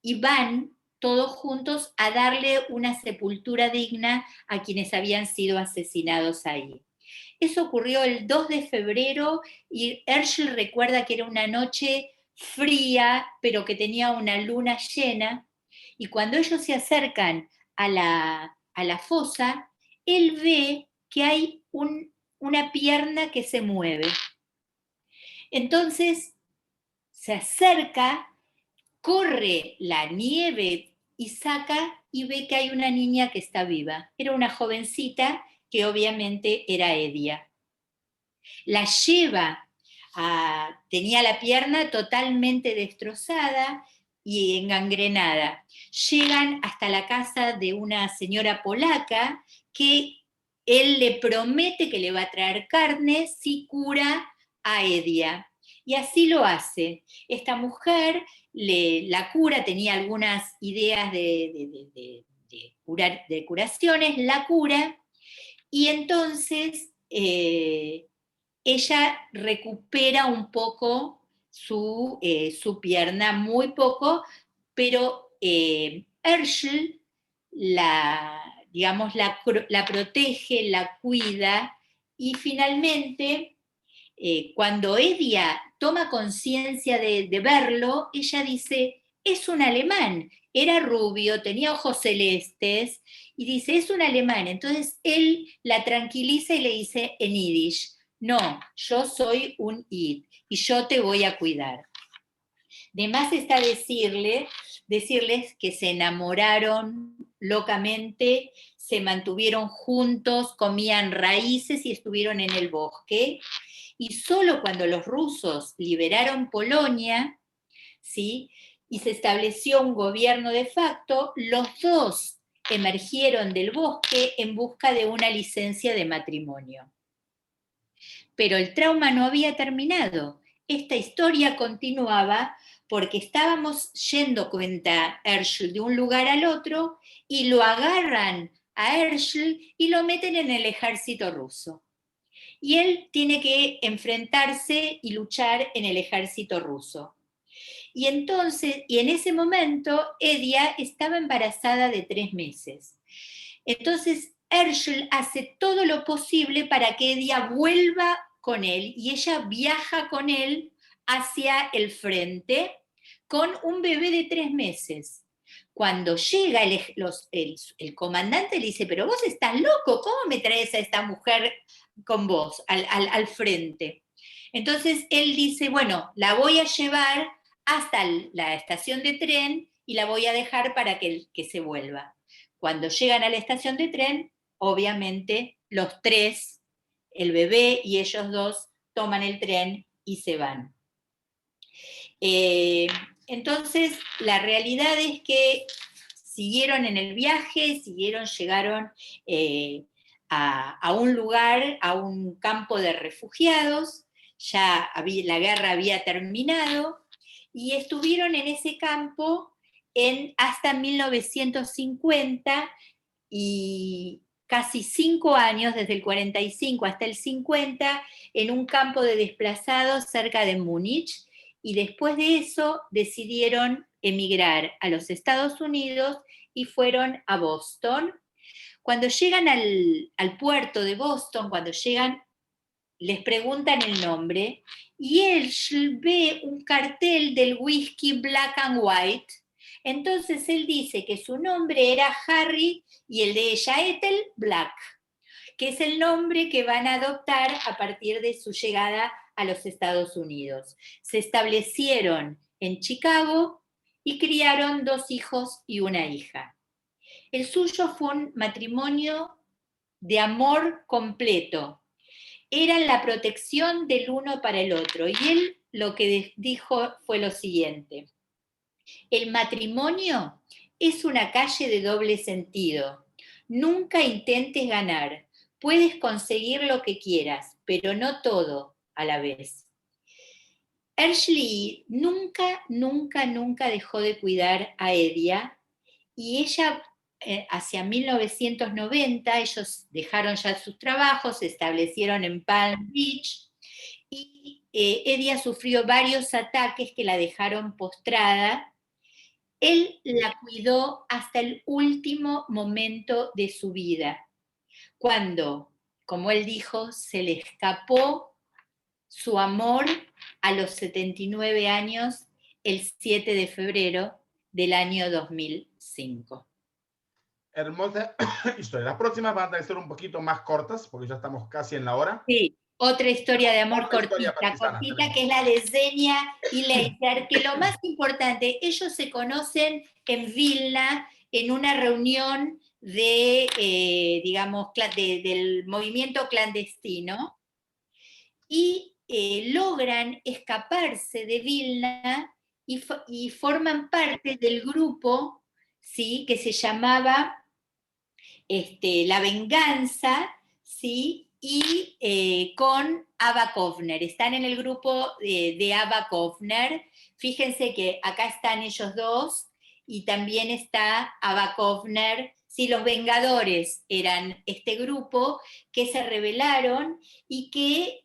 y van todos juntos a darle una sepultura digna a quienes habían sido asesinados ahí. Eso ocurrió el 2 de febrero y Herschel recuerda que era una noche fría, pero que tenía una luna llena, y cuando ellos se acercan a la fosa, él ve que hay una pierna que se mueve. Entonces se acerca, corre la nieve y saca y ve que hay una niña que está viva. Era una jovencita que obviamente era Edia. La lleva, tenía la pierna totalmente destrozada y engangrenada. Llegan hasta la casa de una señora polaca que él le promete que le va a traer carne si cura a Edia. Y así lo hace. Esta mujer la cura, tenía algunas ideas de curaciones, la cura, y entonces ella recupera un poco su pierna, muy poco, pero Herschel la protege, la cuida, y finalmente, cuando Edia toma conciencia de verlo, ella dice, es un alemán, era rubio, tenía ojos celestes, y dice, es un alemán. Entonces él la tranquiliza y le dice en yiddish, no, yo soy un Id, y yo te voy a cuidar. De más está decirles que se enamoraron locamente, se mantuvieron juntos, comían raíces y estuvieron en el bosque. Y solo cuando los rusos liberaron Polonia, ¿sí?, y se estableció un gobierno de facto, los dos emergieron del bosque en busca de una licencia de matrimonio. Pero el trauma no había terminado. Esta historia continuaba porque estábamos yendo, cuenta Herschel, de un lugar al otro, y lo agarran a Herschel y lo meten en el ejército ruso. Y él tiene que enfrentarse y luchar en el ejército ruso. Y entonces, y en ese momento, Edia estaba embarazada de 3 meses. Entonces, Herschel hace todo lo posible para que Edia vuelva con él, y ella viaja con él hacia el frente con un bebé de 3 meses. Cuando llega el comandante le dice, pero vos estás loco, ¿cómo me traes a esta mujer con vos al frente? Entonces él dice, bueno, la voy a llevar hasta la estación de tren y la voy a dejar para que se vuelva. Cuando llegan a la estación de tren, obviamente los 3, el bebé y ellos 2, toman el tren y se van. Entonces, la realidad es que siguieron en el viaje, llegaron a un lugar, a un campo de refugiados, ya la guerra había terminado, y estuvieron en ese campo hasta 1950, y casi 5 años, desde el 45 hasta el 50, en un campo de desplazados cerca de Múnich, y después de eso decidieron emigrar a los Estados Unidos y fueron a Boston. Cuando llegan al puerto de Boston, les preguntan el nombre, y él ve un cartel del whisky Black and White. Entonces él dice que su nombre era Harry y el de ella Ethel Black, que es el nombre que van a adoptar a partir de su llegada a los Estados Unidos. Se establecieron en Chicago y criaron 2 hijos y una hija. El suyo fue un matrimonio de amor completo. Eran la protección del uno para el otro. Y él lo que dijo fue lo siguiente: el matrimonio es una calle de doble sentido. Nunca intentes ganar. Puedes conseguir lo que quieras, pero no todo a la vez. Herschel nunca dejó de cuidar a Edia, y ella, hacia 1990, ellos dejaron ya sus trabajos, se establecieron en Palm Beach, y Edia sufrió varios ataques que la dejaron postrada. Él la cuidó hasta el último momento de su vida, cuando, como él dijo, se le escapó su amor a los 79 años, el 7 de febrero del año 2005. Hermosa historia. Las próximas van a ser un poquito más cortas, porque ya estamos casi en la hora. Sí, otra historia de amor cortita, tenemos. que es la de Xenia y Leiter, que lo más importante, ellos se conocen en Vilna, en una reunión del movimiento clandestino, y logran escaparse de Vilna y forman parte del grupo, ¿sí?, que se llamaba La Venganza, ¿sí?, y con Ava Kovner. Están en el grupo de Ava Kovner. Fíjense que acá están ellos 2, y también está Ava Kovner. Sí, los Vengadores eran este grupo que se rebelaron y que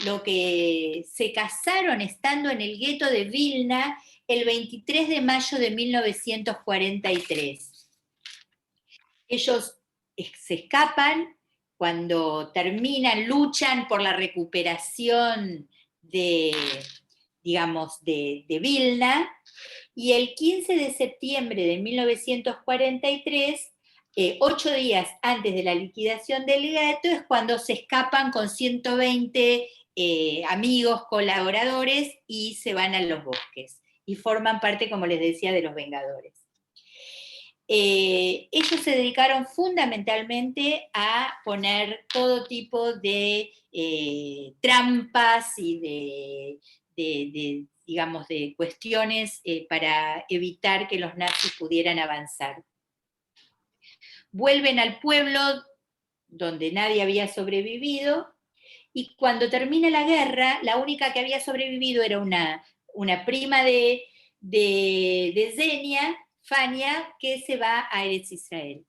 lo que se casaron estando en el gueto de Vilna el 23 de mayo de 1943. Ellos se escapan. Cuando terminan, luchan por la recuperación de Vilna, y el 15 de septiembre de 1943, 8 días antes de la liquidación del gueto, es cuando se escapan con 120 amigos, colaboradores, y se van a los bosques, y forman parte, como les decía, de los Vengadores. Ellos se dedicaron fundamentalmente a poner todo tipo de trampas y de cuestiones para evitar que los nazis pudieran avanzar. Vuelven al pueblo donde nadie había sobrevivido, y cuando termina la guerra, la única que había sobrevivido era una una prima de Xenia, Fania, que se a Eretz Israel.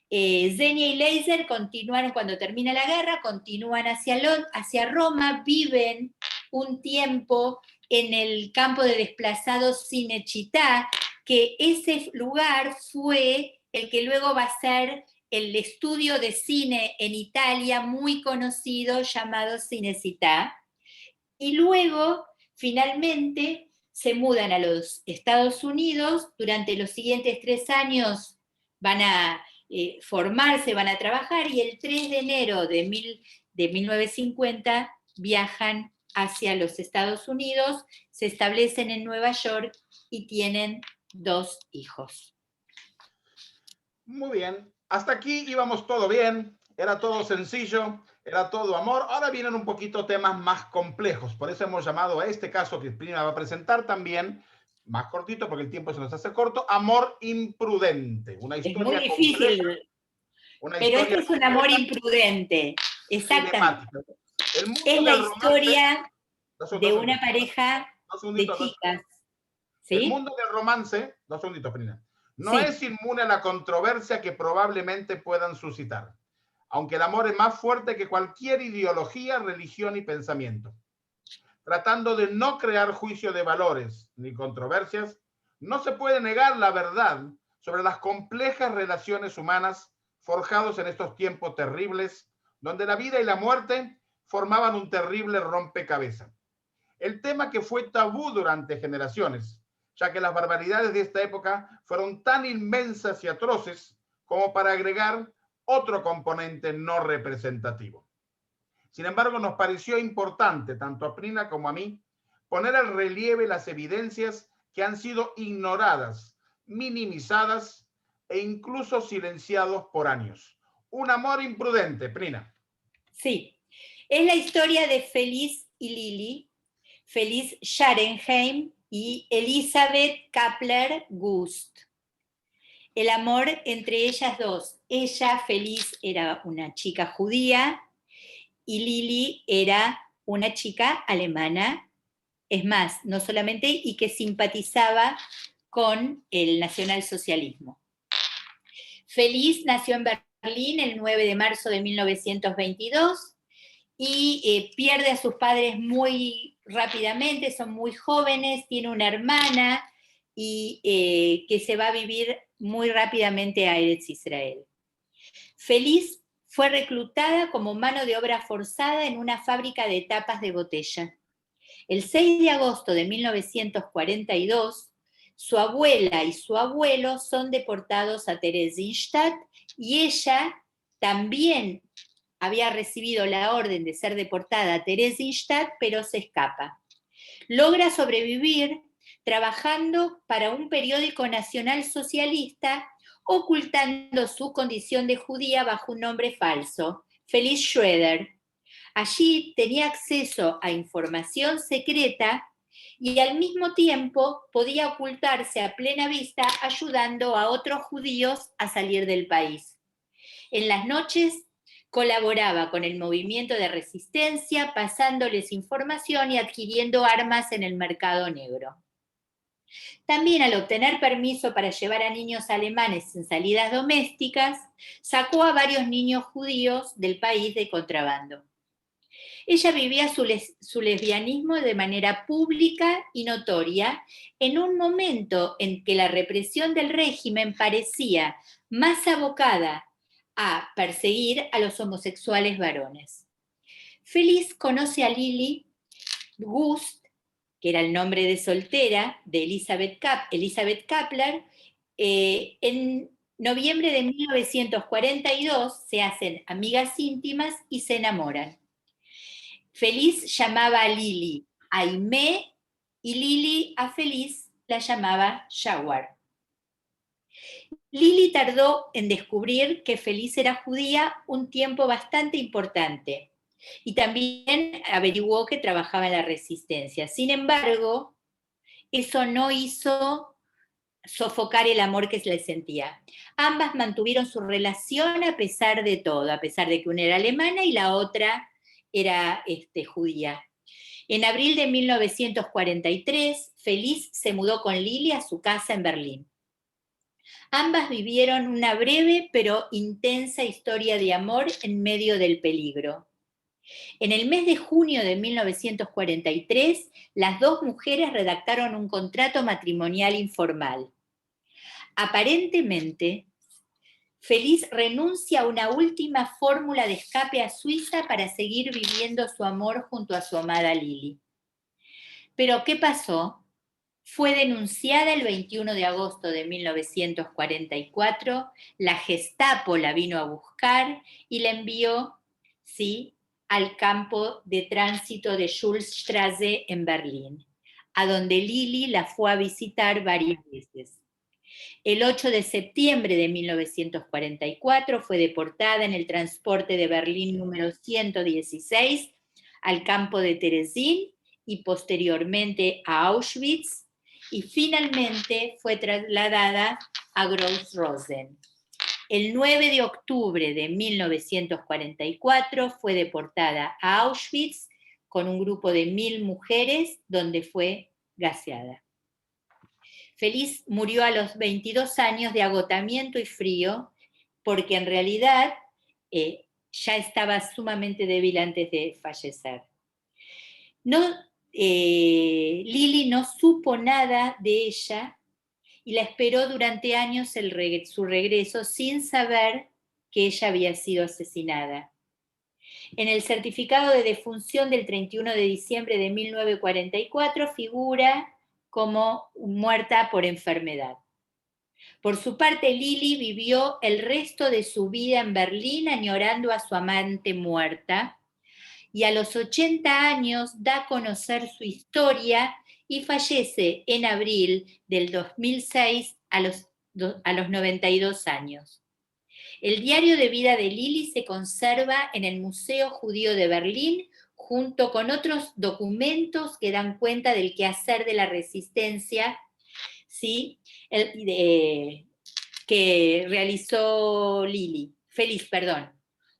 Xenia y Leiser continuaron, cuando termina la guerra, continúan hacia Roma, viven un tiempo en el campo de desplazados Cinecittà, que ese lugar fue el que luego va a ser el estudio de cine en Italia muy conocido llamado Cinecittà, y luego finalmente se mudan a los Estados Unidos. Durante los siguientes 3 años van a formarse, van a trabajar, y el 3 de enero de 1950 viajan hacia los Estados Unidos, se establecen en Nueva York y tienen 2 hijos. Muy bien, hasta aquí íbamos todo bien, era todo sencillo, era todo amor. Ahora vienen un poquito temas más complejos, por eso hemos llamado a este caso que Prina va a presentar también, más cortito porque el tiempo se nos hace corto, Amor Imprudente. Una historia es muy difícil, compleja, pero este es un amor imprudente, exactamente. Es la historia de una pareja de chicas. ¿Sí? El mundo del romance, 2 segunditos, Prina, no es inmune a la controversia que probablemente puedan suscitar, aunque el amor es más fuerte que cualquier ideología, religión y pensamiento. Tratando de no crear juicio de valores ni controversias, no se puede negar la verdad sobre las complejas relaciones humanas forjados en estos tiempos terribles, donde la vida y la muerte formaban un terrible rompecabezas. El tema que fue tabú durante generaciones, ya que las barbaridades de esta época fueron tan inmensas y atroces como para agregar otro componente no representativo. Sin embargo, nos pareció importante, tanto a Prina como a mí, poner al relieve las evidencias que han sido ignoradas, minimizadas e incluso silenciados por años. Un amor imprudente, Prina. Sí, es la historia de Feliz y Lili, Feliz Scharenheim y Elisabeth Kapler-Gust. El amor entre ellas dos. Ella, Feliz, era una chica judía y Lili era una chica alemana. Es más, no solamente, y que simpatizaba con el nacionalsocialismo. Feliz nació en Berlín el 9 de marzo de 1922 y pierde a sus padres muy rápidamente, son muy jóvenes, tiene una hermana y que se va a vivir muy rápidamente a Eretz Israel. Feliz fue reclutada como mano de obra forzada en una fábrica de tapas de botella. El 6 de agosto de 1942, su abuela y su abuelo son deportados a Theresienstadt y ella también había recibido la orden de ser deportada a Theresienstadt, pero se escapa. Logra sobrevivir trabajando para un periódico nacional socialista, ocultando su condición de judía bajo un nombre falso, Feliz Schroeder. Allí tenía acceso a información secreta y al mismo tiempo podía ocultarse a plena vista ayudando a otros judíos a salir del país. En las noches colaboraba con el movimiento de resistencia, pasándoles información y adquiriendo armas en el mercado negro. También, al obtener permiso para llevar a niños alemanes en salidas domésticas, sacó a varios niños judíos del país de contrabando. Ella vivía su lesbianismo de manera pública y notoria en un momento en que la represión del régimen parecía más abocada a perseguir a los homosexuales varones. Feliz conoce a Lili Gust, que era el nombre de soltera de Elisabeth Kapler, en noviembre de 1942 se hacen amigas íntimas y se enamoran. Feliz llamaba a Lili Aimé y Lili a Feliz la llamaba Shawar. Lili tardó en descubrir que Feliz era judía un tiempo bastante importante y también averiguó que trabajaba en la resistencia. Sin embargo, eso no hizo sofocar el amor que le sentía. Ambas mantuvieron su relación a pesar de todo, a pesar de que una era alemana y la otra era judía. En abril de 1943, Feliz se mudó con Lili a su casa en Berlín. Ambas vivieron una breve pero intensa historia de amor en medio del peligro. En el mes de junio de 1943, las dos mujeres redactaron un contrato matrimonial informal. Aparentemente, Feliz renuncia a una última fórmula de escape a Suiza para seguir viviendo su amor junto a su amada Lili. Pero ¿qué pasó? Fue denunciada el 21 de agosto de 1944, la Gestapo la vino a buscar y la envió, sí, al campo de tránsito de Schulzstraße en Berlín, a donde Lili la fue a visitar varias veces. El 8 de septiembre de 1944 fue deportada en el transporte de Berlín número 116 al campo de Terezín y posteriormente a Auschwitz, y finalmente fue trasladada a Gross-Rosen. El 9 de octubre de 1944 fue deportada a Auschwitz con un grupo de 1.000 mujeres, donde fue gaseada. Feliz murió a los 22 años de agotamiento y frío, porque en realidad ya estaba sumamente débil antes de fallecer. Lili no supo nada de ella y la esperó durante años su regreso sin saber que ella había sido asesinada. En el certificado de defunción del 31 de diciembre de 1944 figura como muerta por enfermedad. Por su parte, Lili vivió el resto de su vida en Berlín añorando a su amante muerta, y a los 80 años da a conocer su historia y fallece en abril del 2006 a los 92 años. El diario de vida de Lili se conserva en el Museo Judío de Berlín junto con otros documentos que dan cuenta del quehacer de la resistencia, ¿sí? Que realizó Feliz.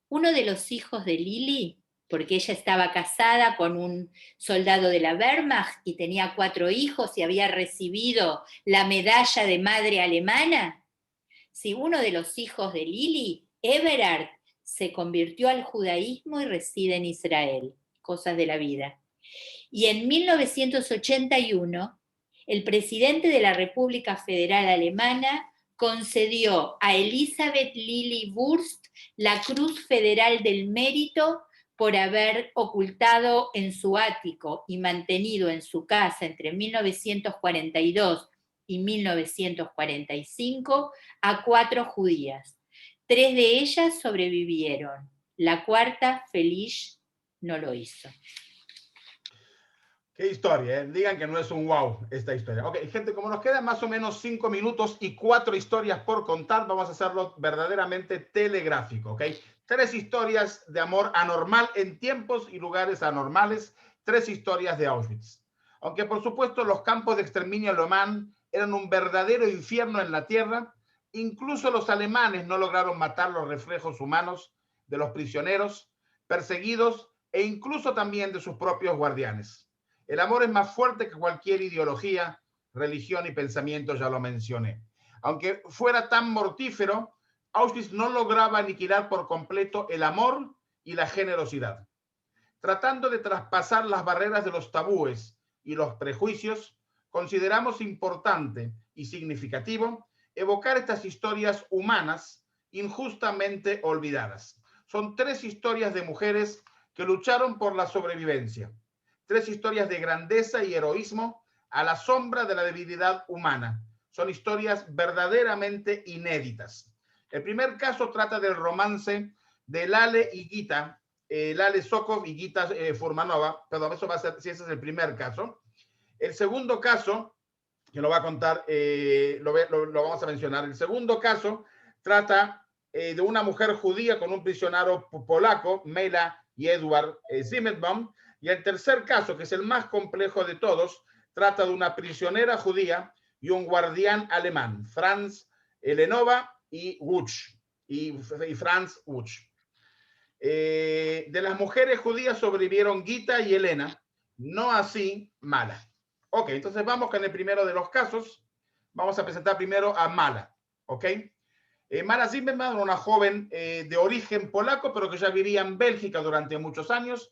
Uno de los hijos de Lili, porque ella estaba casada con un soldado de la Wehrmacht y tenía 4 hijos y había recibido la medalla de madre alemana, si uno de los hijos de Lili, Everard, se convirtió al judaísmo y reside en Israel. Cosas de la vida. Y en 1981, el presidente de la República Federal Alemana concedió a Elisabeth Lili Wurst la Cruz Federal del Mérito por haber ocultado en su ático y mantenido en su casa entre 1942 y 1945 a 4 judías. 3 de ellas sobrevivieron. La cuarta, Feliz, no lo hizo. Qué historia, ¿eh? Digan que no es un wow esta historia. Ok, gente, como nos quedan más o menos 5 minutos y 4 historias por contar, vamos a hacerlo verdaderamente telegráfico, ¿ok? 3 historias de amor anormal en tiempos y lugares anormales, 3 historias de Auschwitz. Aunque por supuesto los campos de exterminio alemán eran un verdadero infierno en la tierra, incluso los alemanes no lograron matar los reflejos humanos de los prisioneros, perseguidos e incluso también de sus propios guardianes. El amor es más fuerte que cualquier ideología, religión y pensamiento, ya lo mencioné. Aunque fuera tan mortífero, Auschwitz no lograba aniquilar por completo el amor y la generosidad. Tratando de traspasar las barreras de los tabúes y los prejuicios, consideramos importante y significativo evocar estas historias humanas injustamente olvidadas. Son 3 historias de mujeres que lucharon por la sobrevivencia. 3 historias de grandeza y heroísmo a la sombra de la debilidad humana. Son historias verdaderamente inéditas. El primer caso trata del romance de Lale y Gita, Lale Sokov y Gita Furmanova. Perdón, eso va a ser, si ese es el primer caso. El segundo caso, que lo va a contar, lo vamos a mencionar. El segundo caso trata de una mujer judía con un prisionero polaco, Mela y Edward Zimmerbaum. Y el tercer caso, que es el más complejo de todos, trata de una prisionera judía y un guardián alemán, Franz Lenova y Franz Wutsch. De las mujeres judías sobrevivieron Gita y Elena, no así Mala. Ok, entonces vamos con el primero de los casos. Vamos a presentar primero a Mala, ¿ok? Mala Zimmerman era una joven de origen polaco, pero que ya vivía en Bélgica durante muchos años.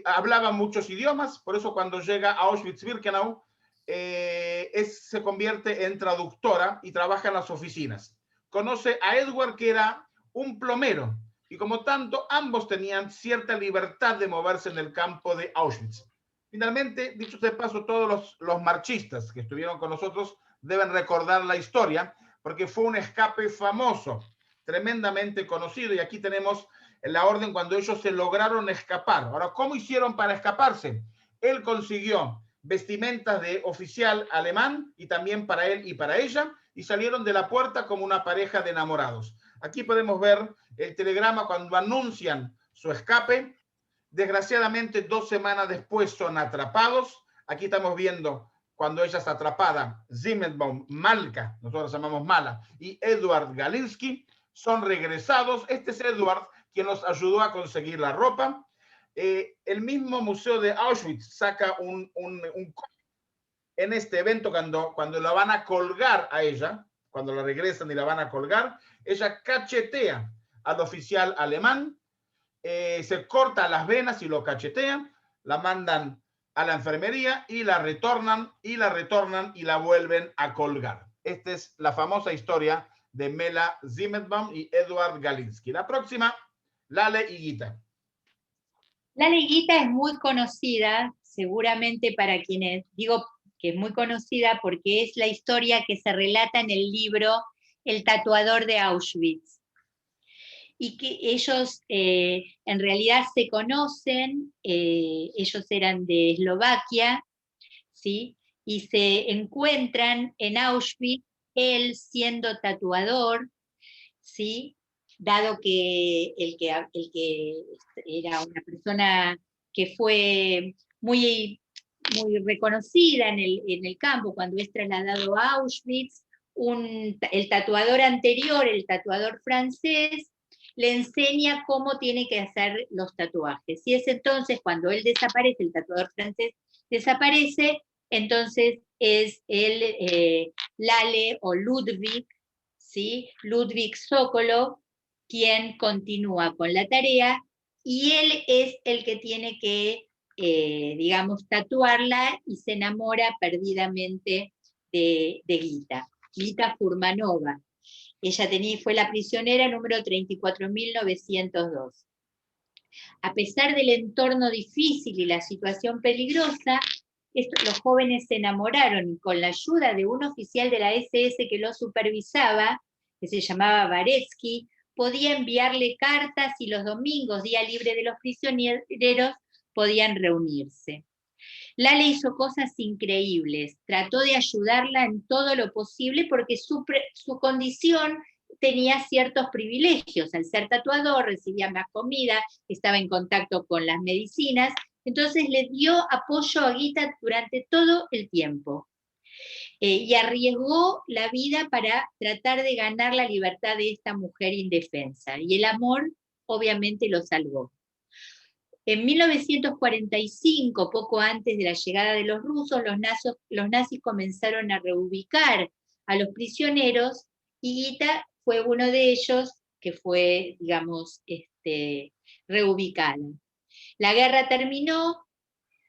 Hablaba muchos idiomas, por eso cuando llega a Auschwitz-Birkenau se convierte en traductora y trabaja en las oficinas. Conoce a Edward, que era un plomero, y como tanto, ambos tenían cierta libertad de moverse en el campo de Auschwitz. Finalmente, dicho de paso, todos los marchistas que estuvieron con nosotros deben recordar la historia, porque fue un escape famoso, tremendamente conocido, y aquí tenemos la orden cuando ellos se lograron escapar. Ahora, ¿cómo hicieron para escaparse? Él consiguió vestimentas de oficial alemán, y también para él y para ella, y salieron de la puerta como una pareja de enamorados. Aquí podemos ver el telegrama cuando anuncian su escape. Desgraciadamente, 2 semanas después son atrapados. Aquí estamos viendo cuando ella está atrapada, Zimmerbaum, Malka, nosotros llamamos Mala, y Edward Galinsky son regresados. Este es Edward, quien nos ayudó a conseguir la ropa. El mismo museo de Auschwitz saca en este evento cuando la van a colgar a ella, cuando la regresan y la van a colgar, ella cachetea al oficial alemán, se corta las venas y lo cachetean, la mandan a la enfermería y la retornan y la vuelven a colgar. Esta es la famosa historia de Mela Zimmerbaum y Edward Galinsky. La próxima, Lale y Gita. Lale y Gita es muy conocida, seguramente para quienes, digo que es muy conocida porque es la historia que se relata en el libro El tatuador de Auschwitz. Y que ellos en realidad se conocen, ellos eran de Eslovaquia, ¿sí? Y se encuentran en Auschwitz, él siendo tatuador, ¿sí? Dado que el que era una persona que fue muy reconocida en el campo cuando es trasladado a Auschwitz, el tatuador anterior, el tatuador francés, le enseña cómo tiene que hacer los tatuajes. Y es entonces cuando él desaparece, el tatuador francés desaparece, entonces es el Lale o Ludwig, ¿sí? Ludwig Sokolov, quien continúa con la tarea, y él es el que tiene que, digamos, tatuarla, y se enamora perdidamente de Gita, Gita Furmanova. Ella fue la prisionera número 34.902. A pesar del entorno difícil y la situación peligrosa, los jóvenes se enamoraron, y con la ayuda de un oficial de la SS que lo supervisaba, que se llamaba Baretsky, podía enviarle cartas, y los domingos, día libre de los prisioneros, podían reunirse. Lale hizo cosas increíbles, trató de ayudarla en todo lo posible porque su condición tenía ciertos privilegios. Al ser tatuador recibía más comida, estaba en contacto con las medicinas, entonces le dio apoyo a Gita durante todo el tiempo. Y arriesgó la vida para tratar de ganar la libertad de esta mujer indefensa. Y el amor obviamente lo salvó. En 1945, poco antes de la llegada de los rusos, los nazis comenzaron a reubicar a los prisioneros, y Gita fue uno de ellos que fue, digamos, reubicada. La guerra terminó,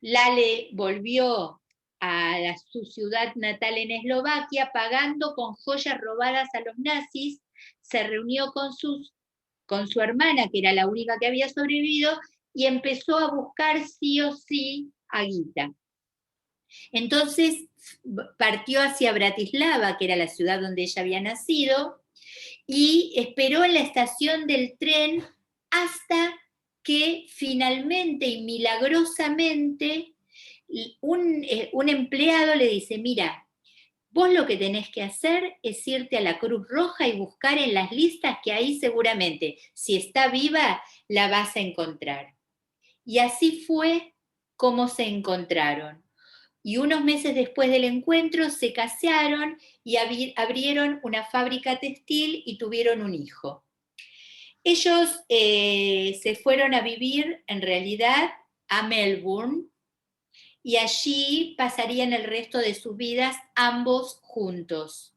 Lale volvió a su ciudad natal en Eslovaquia, pagando con joyas robadas a los nazis, se reunió con su hermana, que era la única que había sobrevivido, y empezó a buscar sí o sí a Gita. Entonces partió hacia Bratislava, que era la ciudad donde ella había nacido, y esperó en la estación del tren hasta que finalmente y milagrosamente un empleado le dice: mira, vos lo que tenés que hacer es irte a la Cruz Roja y buscar en las listas, que ahí seguramente, si está viva, la vas a encontrar. Y así fue como se encontraron. Y unos meses después del encuentro se casaron y abrieron una fábrica textil y tuvieron un hijo. Ellos se fueron a vivir en realidad a Melbourne, y allí pasarían el resto de sus vidas ambos juntos.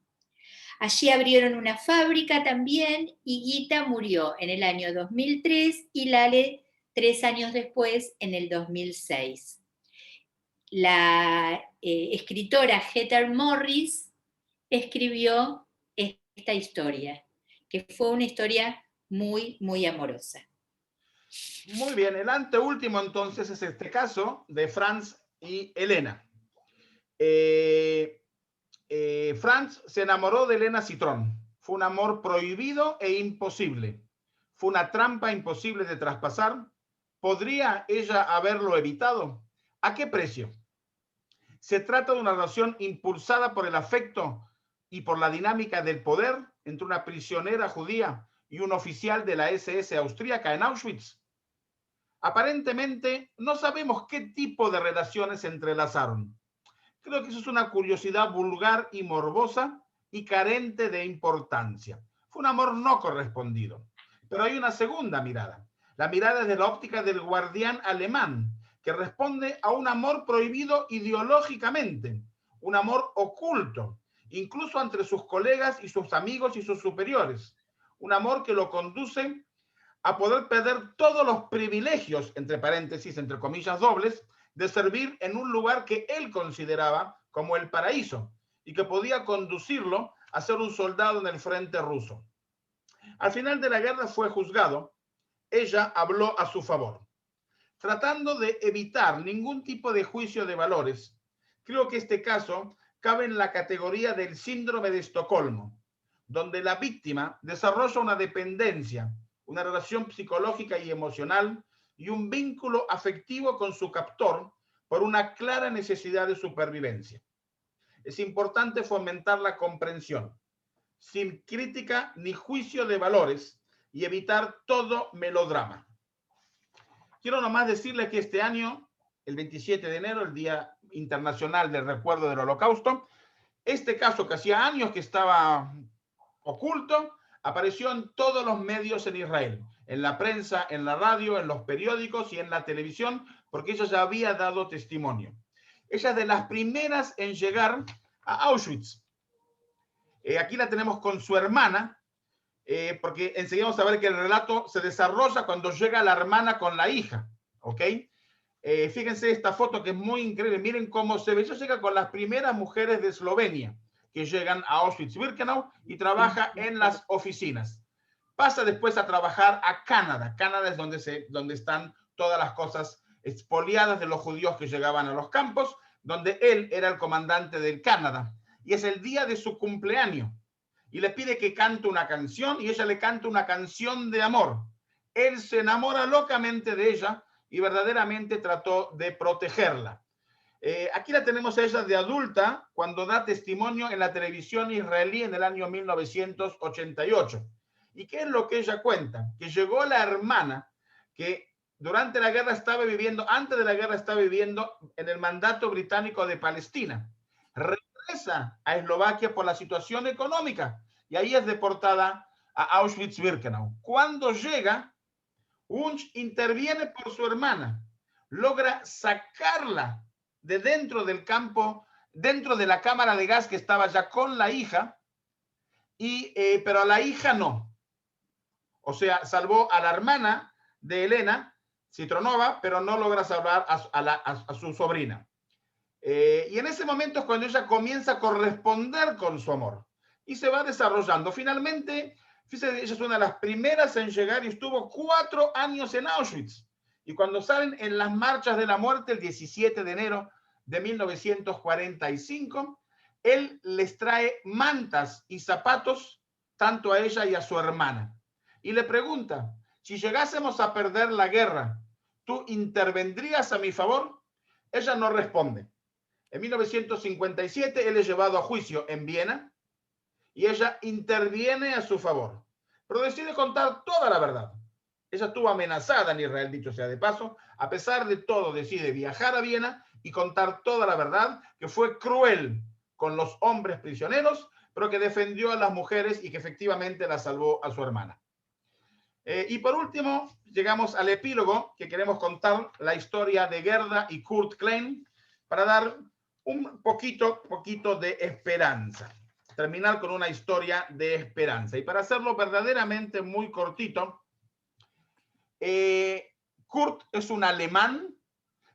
Allí abrieron una fábrica también y Gita murió en el año 2003 y Lale 3 años después, en el 2006. La escritora Heather Morris escribió esta historia, que fue una historia muy, muy amorosa. Muy bien, el anteúltimo entonces es este caso de Franz y Elena. Franz se enamoró de Elena Citrón. Fue un amor prohibido e imposible. Fue una trampa imposible de traspasar. ¿Podría ella haberlo evitado? ¿A qué precio? Se trata de una relación impulsada por el afecto y por la dinámica del poder entre una prisionera judía y un oficial de la SS austríaca en Auschwitz. Aparentemente no sabemos qué tipo de relaciones se entrelazaron. Creo que eso es una curiosidad vulgar y morbosa y carente de importancia. Fue un amor no correspondido. Pero hay una segunda mirada. La mirada es de la óptica del guardián alemán, que responde a un amor prohibido ideológicamente, un amor oculto, incluso entre sus colegas y sus amigos y sus superiores. Un amor que lo conduce a poder perder todos los privilegios, entre paréntesis, entre comillas dobles, de servir en un lugar que él consideraba como el paraíso y que podía conducirlo a ser un soldado en el frente ruso. Al final de la guerra fue juzgado. Ella habló a su favor. Tratando de evitar ningún tipo de juicio de valores, creo que este caso cabe en la categoría del síndrome de Estocolmo, donde la víctima desarrolla una dependencia, una relación psicológica y emocional y un vínculo afectivo con su captor por una clara necesidad de supervivencia. Es importante fomentar la comprensión, sin crítica ni juicio de valores, y evitar todo melodrama. Quiero nomás decirles que este año, el 27 de enero, el Día Internacional del Recuerdo del Holocausto, este caso que hacía años que estaba oculto, apareció en todos los medios en Israel, en la prensa, en la radio, en los periódicos y en la televisión, porque ella ya había dado testimonio. Ella es de las primeras en llegar a Auschwitz. Aquí la tenemos con su hermana, porque enseguida vamos a ver que el relato se desarrolla cuando llega la hermana con la hija, ¿ok? Fíjense esta foto que es muy increíble, miren cómo se ve. Ella llega con las primeras mujeres de Eslovenia que llegan a Auschwitz-Birkenau y trabaja en las oficinas. Pasa después a trabajar a Canadá. Canadá es donde están todas las cosas expoliadas de los judíos que llegaban a los campos, donde él era el comandante del Canadá. Y es el día de su cumpleaños. Y le pide que cante una canción y ella le canta una canción de amor. Él se enamora locamente de ella y verdaderamente trató de protegerla. Aquí la tenemos a ella de adulta cuando da testimonio en la televisión israelí en el año 1988. ¿Y qué es lo que ella cuenta? Que llegó la hermana que durante la guerra estaba viviendo, antes de la guerra estaba viviendo en el mandato británico de Palestina. Regresa a Eslovaquia por la situación económica y ahí es deportada a Auschwitz-Birkenau. Cuando llega, Wunsch interviene por su hermana, logra sacarla de dentro del campo, dentro de la cámara de gas que estaba ya con la hija, pero a la hija no. O sea, salvó a la hermana de Elena Citronova, pero no logra salvar a su sobrina. Y en ese momento es cuando ella comienza a corresponder con su amor y se va desarrollando. Finalmente, fíjense, ella es una de las primeras en llegar y estuvo 4 años en Auschwitz. Y cuando salen en las marchas de la muerte, el 17 de enero de 1945, él les trae mantas y zapatos tanto a ella y a su hermana. Y le pregunta, si llegásemos a perder la guerra, ¿tú intervendrías a mi favor? Ella no responde. En 1957, él es llevado a juicio en Viena y ella interviene a su favor, pero decide contar toda la verdad. Ella estuvo amenazada en Israel, dicho sea de paso. A pesar de todo, decide viajar a Viena y contar toda la verdad, que fue cruel con los hombres prisioneros, pero que defendió a las mujeres y que efectivamente la salvó a su hermana. Y por último, llegamos al epílogo, que queremos contar la historia de Gerda y Kurt Klein, para dar un poquito de esperanza. Terminar con una historia de esperanza. Y para hacerlo verdaderamente muy cortito, Kurt es un alemán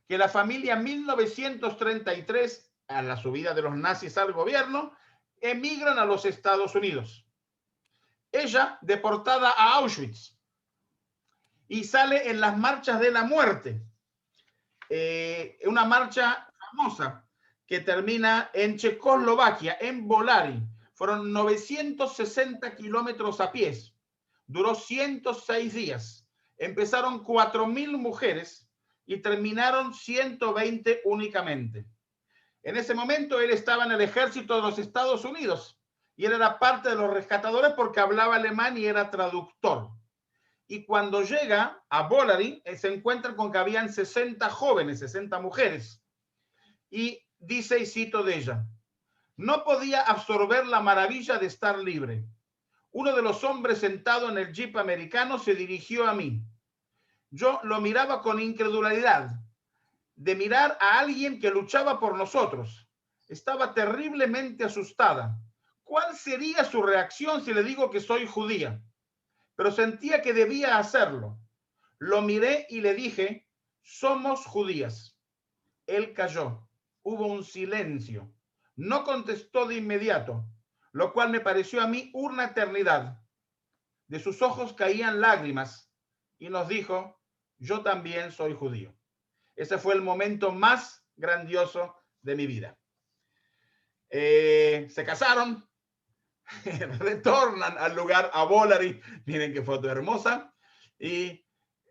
que la familia en 1933, a la subida de los nazis al gobierno, emigran a los Estados Unidos. Ella deportada a Auschwitz y sale en las marchas de la muerte. Una marcha famosa que termina en Checoslovaquia, en Volari. Fueron 960 kilómetros a pies. Duró 106 días. Empezaron 4.000 mujeres y terminaron 120 únicamente. En ese momento él estaba en el ejército de los Estados Unidos y él era parte de los rescatadores porque hablaba alemán y era traductor. Y cuando llega a Volari, se encuentra con que habían 60 jóvenes, 60 mujeres. Y dice, y cito de ella, no podía absorber la maravilla de estar libre. Uno de los hombres sentado en el jeep americano se dirigió a mí. Yo lo miraba con incredulidad, de mirar a alguien que luchaba por nosotros. Estaba terriblemente asustada. ¿Cuál sería su reacción si le digo que soy judía? Pero sentía que debía hacerlo. Lo miré y le dije, somos judías. Él calló. Hubo un silencio. No contestó de inmediato, lo cual me pareció a mí una eternidad. De sus ojos caían lágrimas y nos dijo, yo también soy judío. Ese fue el momento más grandioso de mi vida. Se casaron, retornan al lugar, a Volari, miren qué foto hermosa, y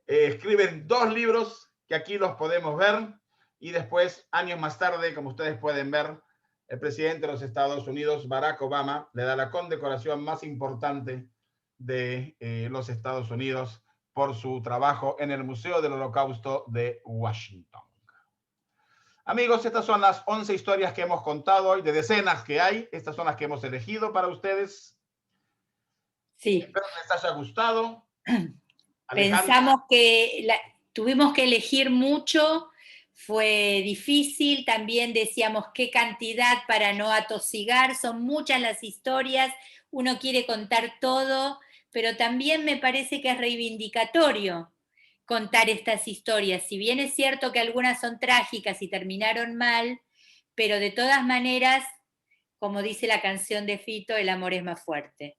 escriben 2 libros que aquí los podemos ver, y después, años más tarde, como ustedes pueden ver, el presidente de los Estados Unidos, Barack Obama, le da la condecoración más importante de los Estados Unidos por su trabajo en el Museo del Holocausto de Washington. Amigos, estas son las 11 historias que hemos contado hoy, de decenas que hay. Estas son las que hemos elegido para ustedes. Sí. Espero que les haya gustado. Pensamos que tuvimos que elegir mucho, fue difícil, también decíamos qué cantidad para no atosigar, son muchas las historias, uno quiere contar todo, pero también me parece que es reivindicatorio contar estas historias. Si bien es cierto que algunas son trágicas y terminaron mal, pero de todas maneras, como dice la canción de Fito, el amor es más fuerte.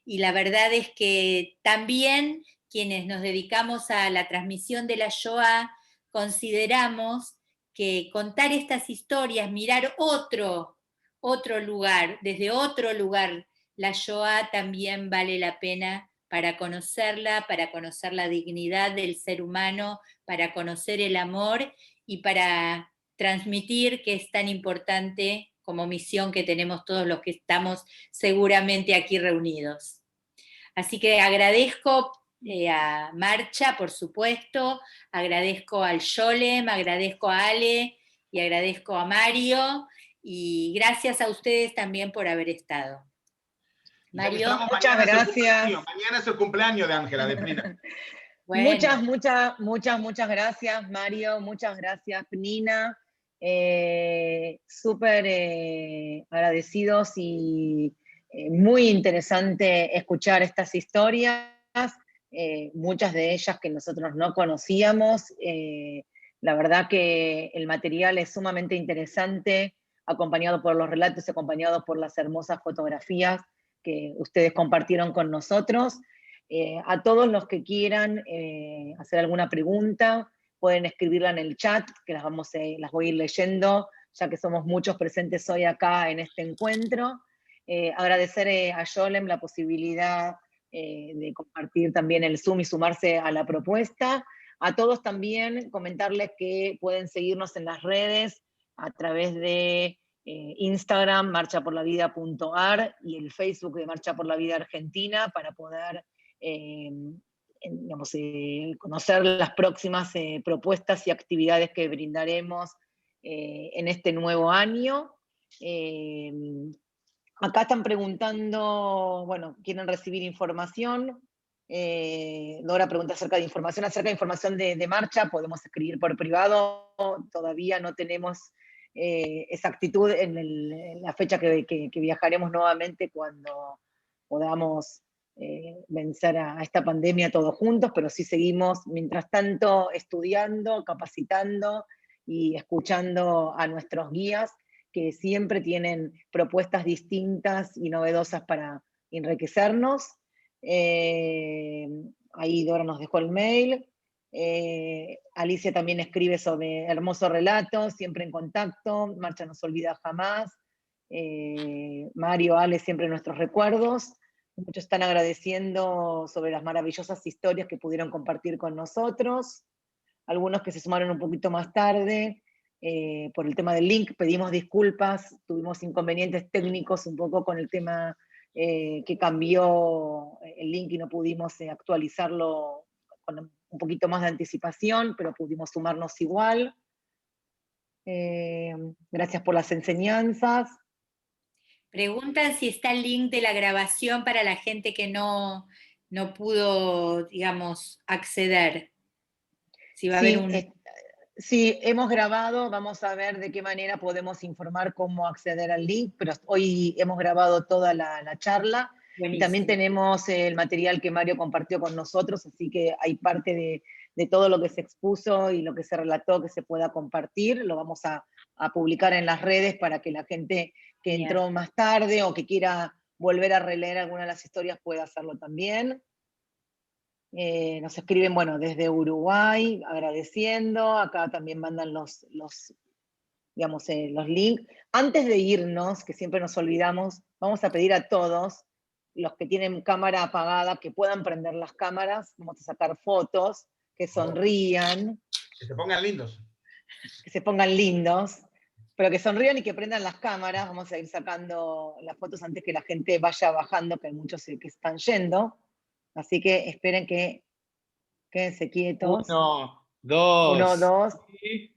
Y la verdad es que también quienes nos dedicamos a la transmisión de la Shoah consideramos que contar estas historias, mirar otro lugar, desde otro lugar, la Shoah también vale la pena para conocer la dignidad del ser humano, para conocer el amor y para transmitir que es tan importante como misión que tenemos todos los que estamos seguramente aquí reunidos. Así que agradezco a Marcha, por supuesto, agradezco al Yolem, agradezco a Ale y agradezco a Mario, y gracias a ustedes también por haber estado. Mario. Muchas gracias. Mañana es el cumpleaños de Ángela, de Pnina. Bueno. Muchas gracias, Mario. Muchas gracias, Pnina. Súper agradecidos y muy interesante escuchar estas historias, muchas de ellas que nosotros no conocíamos. La verdad que el material es sumamente interesante, acompañado por los relatos, acompañado por las hermosas fotografías que ustedes compartieron con nosotros. A todos los que quieran hacer alguna pregunta, pueden escribirla en el chat, que las voy a ir leyendo, ya que somos muchos presentes hoy acá en este encuentro. Agradecer a Yolem la posibilidad de compartir también el Zoom y sumarse a la propuesta. A todos también comentarles que pueden seguirnos en las redes a través de Instagram, marchaporlavida.ar, y el Facebook de Marcha por la Vida Argentina, para poder conocer las próximas propuestas y actividades que brindaremos en este nuevo año. Acá están preguntando, bueno, quieren recibir información. Nora pregunta acerca de información de Marcha, podemos escribir por privado, todavía no tenemos exactitud en la fecha que viajaremos nuevamente cuando podamos vencer a esta pandemia todos juntos, pero sí seguimos, mientras tanto, estudiando, capacitando y escuchando a nuestros guías, que siempre tienen propuestas distintas y novedosas para enriquecernos. Ahí Dora nos dejó el mail. Alicia también escribe sobre hermoso relato, siempre en contacto, Marcha no se olvida jamás. Mario, Ale, siempre nuestros recuerdos. Muchos están agradeciendo sobre las maravillosas historias que pudieron compartir con nosotros. Algunos que se sumaron un poquito más tarde, por el tema del link, pedimos disculpas, tuvimos inconvenientes técnicos un poco con el tema que cambió el link y no pudimos actualizarlo con un poquito más de anticipación, pero pudimos sumarnos igual. Gracias por las enseñanzas. Preguntan si está el link de la grabación para la gente que no pudo, digamos, acceder. Si va a haber un... Sí, hemos grabado, vamos a ver de qué manera podemos informar cómo acceder al link, pero hoy hemos grabado toda la charla. Buenísimo. Y también tenemos el material que Mario compartió con nosotros, así que hay parte de todo lo que se expuso y lo que se relató que se pueda compartir. Lo vamos a publicar en las redes para que la gente que entró más tarde o que quiera volver a releer alguna de las historias pueda hacerlo también. Nos escriben, bueno, desde Uruguay, agradeciendo. Acá también mandan los links. Antes de irnos, que siempre nos olvidamos, vamos a pedir a todos los que tienen cámara apagada que puedan prender las cámaras. Vamos a sacar fotos, que sonrían. Que se pongan lindos. Que se pongan lindos, pero que sonrían y que prendan las cámaras. Vamos a ir sacando las fotos antes que la gente vaya bajando, que hay muchos que están yendo. Así que esperen que quédense quietos. 1, 2. 1, 2. Sí.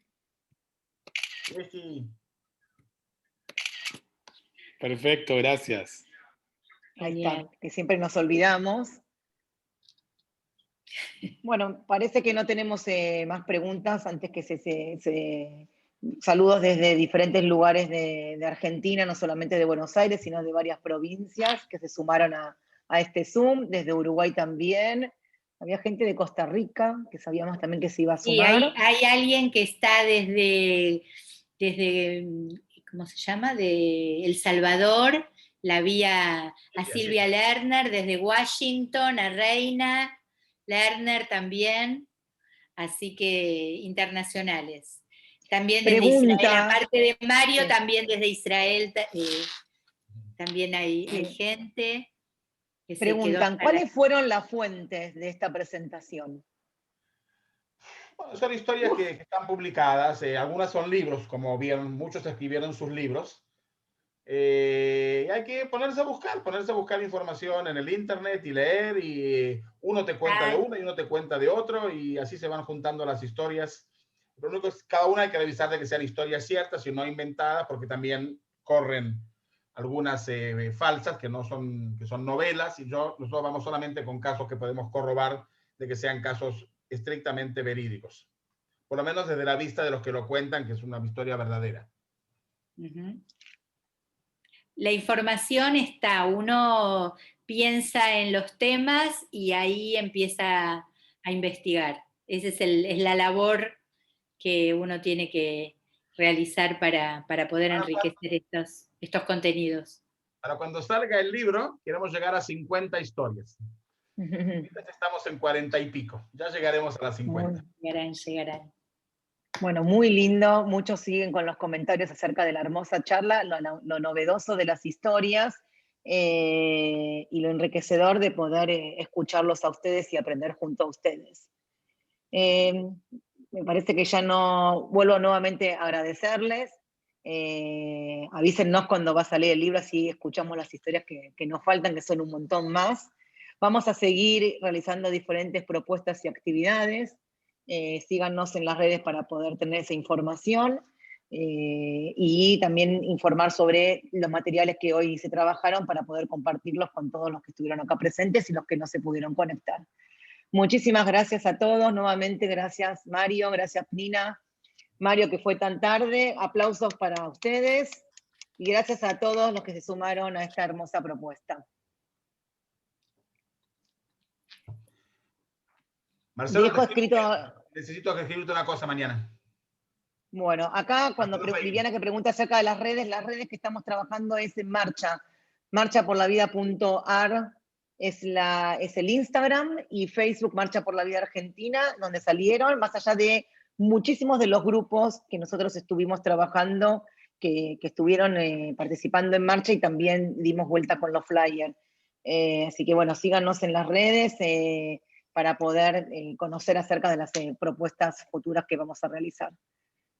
Perfecto, gracias. Ahí está, que siempre nos olvidamos. Bueno, parece que no tenemos más preguntas antes que saludos desde diferentes lugares de Argentina, no solamente de Buenos Aires, sino de varias provincias que se sumaron a este Zoom, desde Uruguay también. Había gente de Costa Rica, que sabíamos también que se iba a sumar. Sí, hay alguien que está desde, ¿cómo se llama? De El Salvador, la vía a Silvia Lerner, desde Washington, a Reina Lerner también, así que internacionales. También desde Israel, aparte de Mario, sí. También desde Israel, también hay gente. Preguntan, ¿cuáles fueron las fuentes de esta presentación? Bueno, son historias que están publicadas, algunas son libros, como vieron, muchos escribieron sus libros. Hay que ponerse a buscar información en el internet y leer, y uno te cuenta de uno y uno te cuenta de otro, y así se van juntando las historias. Lo único es que cada una hay que revisar de que sean historias ciertas y no inventadas, porque también corren algunas falsas que son novelas, y nosotros vamos solamente con casos que podemos corroborar de que sean casos estrictamente verídicos, por lo menos desde la vista de los que lo cuentan, que es una historia verdadera. La información está, uno piensa en los temas y ahí empieza a investigar. Esa es la labor que uno tiene que realizar para poder enriquecer estos contenidos. Para cuando salga el libro, queremos llegar a 50 historias. Estamos en 40 y pico. Ya llegaremos a las 50. Llegarán. Bueno, muy lindo. Muchos siguen con los comentarios acerca de la hermosa charla, lo novedoso de las historias y lo enriquecedor de poder escucharlos a ustedes y aprender junto a ustedes. Me parece que ya no vuelvo nuevamente a agradecerles. Avísennos cuando va a salir el libro, así escuchamos las historias que nos faltan, que son un montón más. Vamos a seguir realizando diferentes propuestas y actividades. Síganos en las redes para poder tener esa información y también informar sobre los materiales que hoy se trabajaron para poder compartirlos con todos los que estuvieron acá presentes y los que no se pudieron conectar. Muchísimas gracias a todos, nuevamente gracias Mario, gracias Nina Mario, que fue tan tarde. Aplausos para ustedes. Y gracias a todos los que se sumaron a esta hermosa propuesta. Marcelo, Dejo escrito... necesito que escribirte una cosa mañana. Bueno, acá cuando Viviana que pregunta acerca de las redes que estamos trabajando es en Marcha. marchaporlavida.ar es el Instagram, y Facebook Marcha por la Vida Argentina, donde salieron, más allá de muchísimos de los grupos que nosotros estuvimos trabajando, que estuvieron participando en Marcha, y también dimos vuelta con los flyers. Así que bueno, síganos en las redes para poder conocer acerca de las propuestas futuras que vamos a realizar.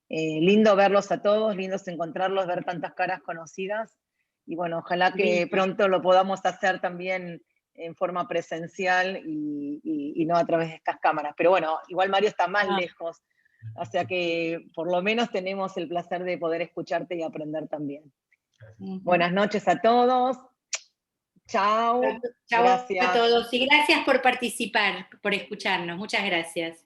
Lindo verlos a todos, lindos encontrarlos, ver tantas caras conocidas, y bueno, ojalá que pronto lo podamos hacer también en forma presencial y no a través de estas cámaras. Pero bueno, igual Mario está más lejos, o sea que por lo menos tenemos el placer de poder escucharte y aprender también. Buenas noches a todos. Chao. Chao Gracias a todos y gracias por participar, por escucharnos. Muchas gracias.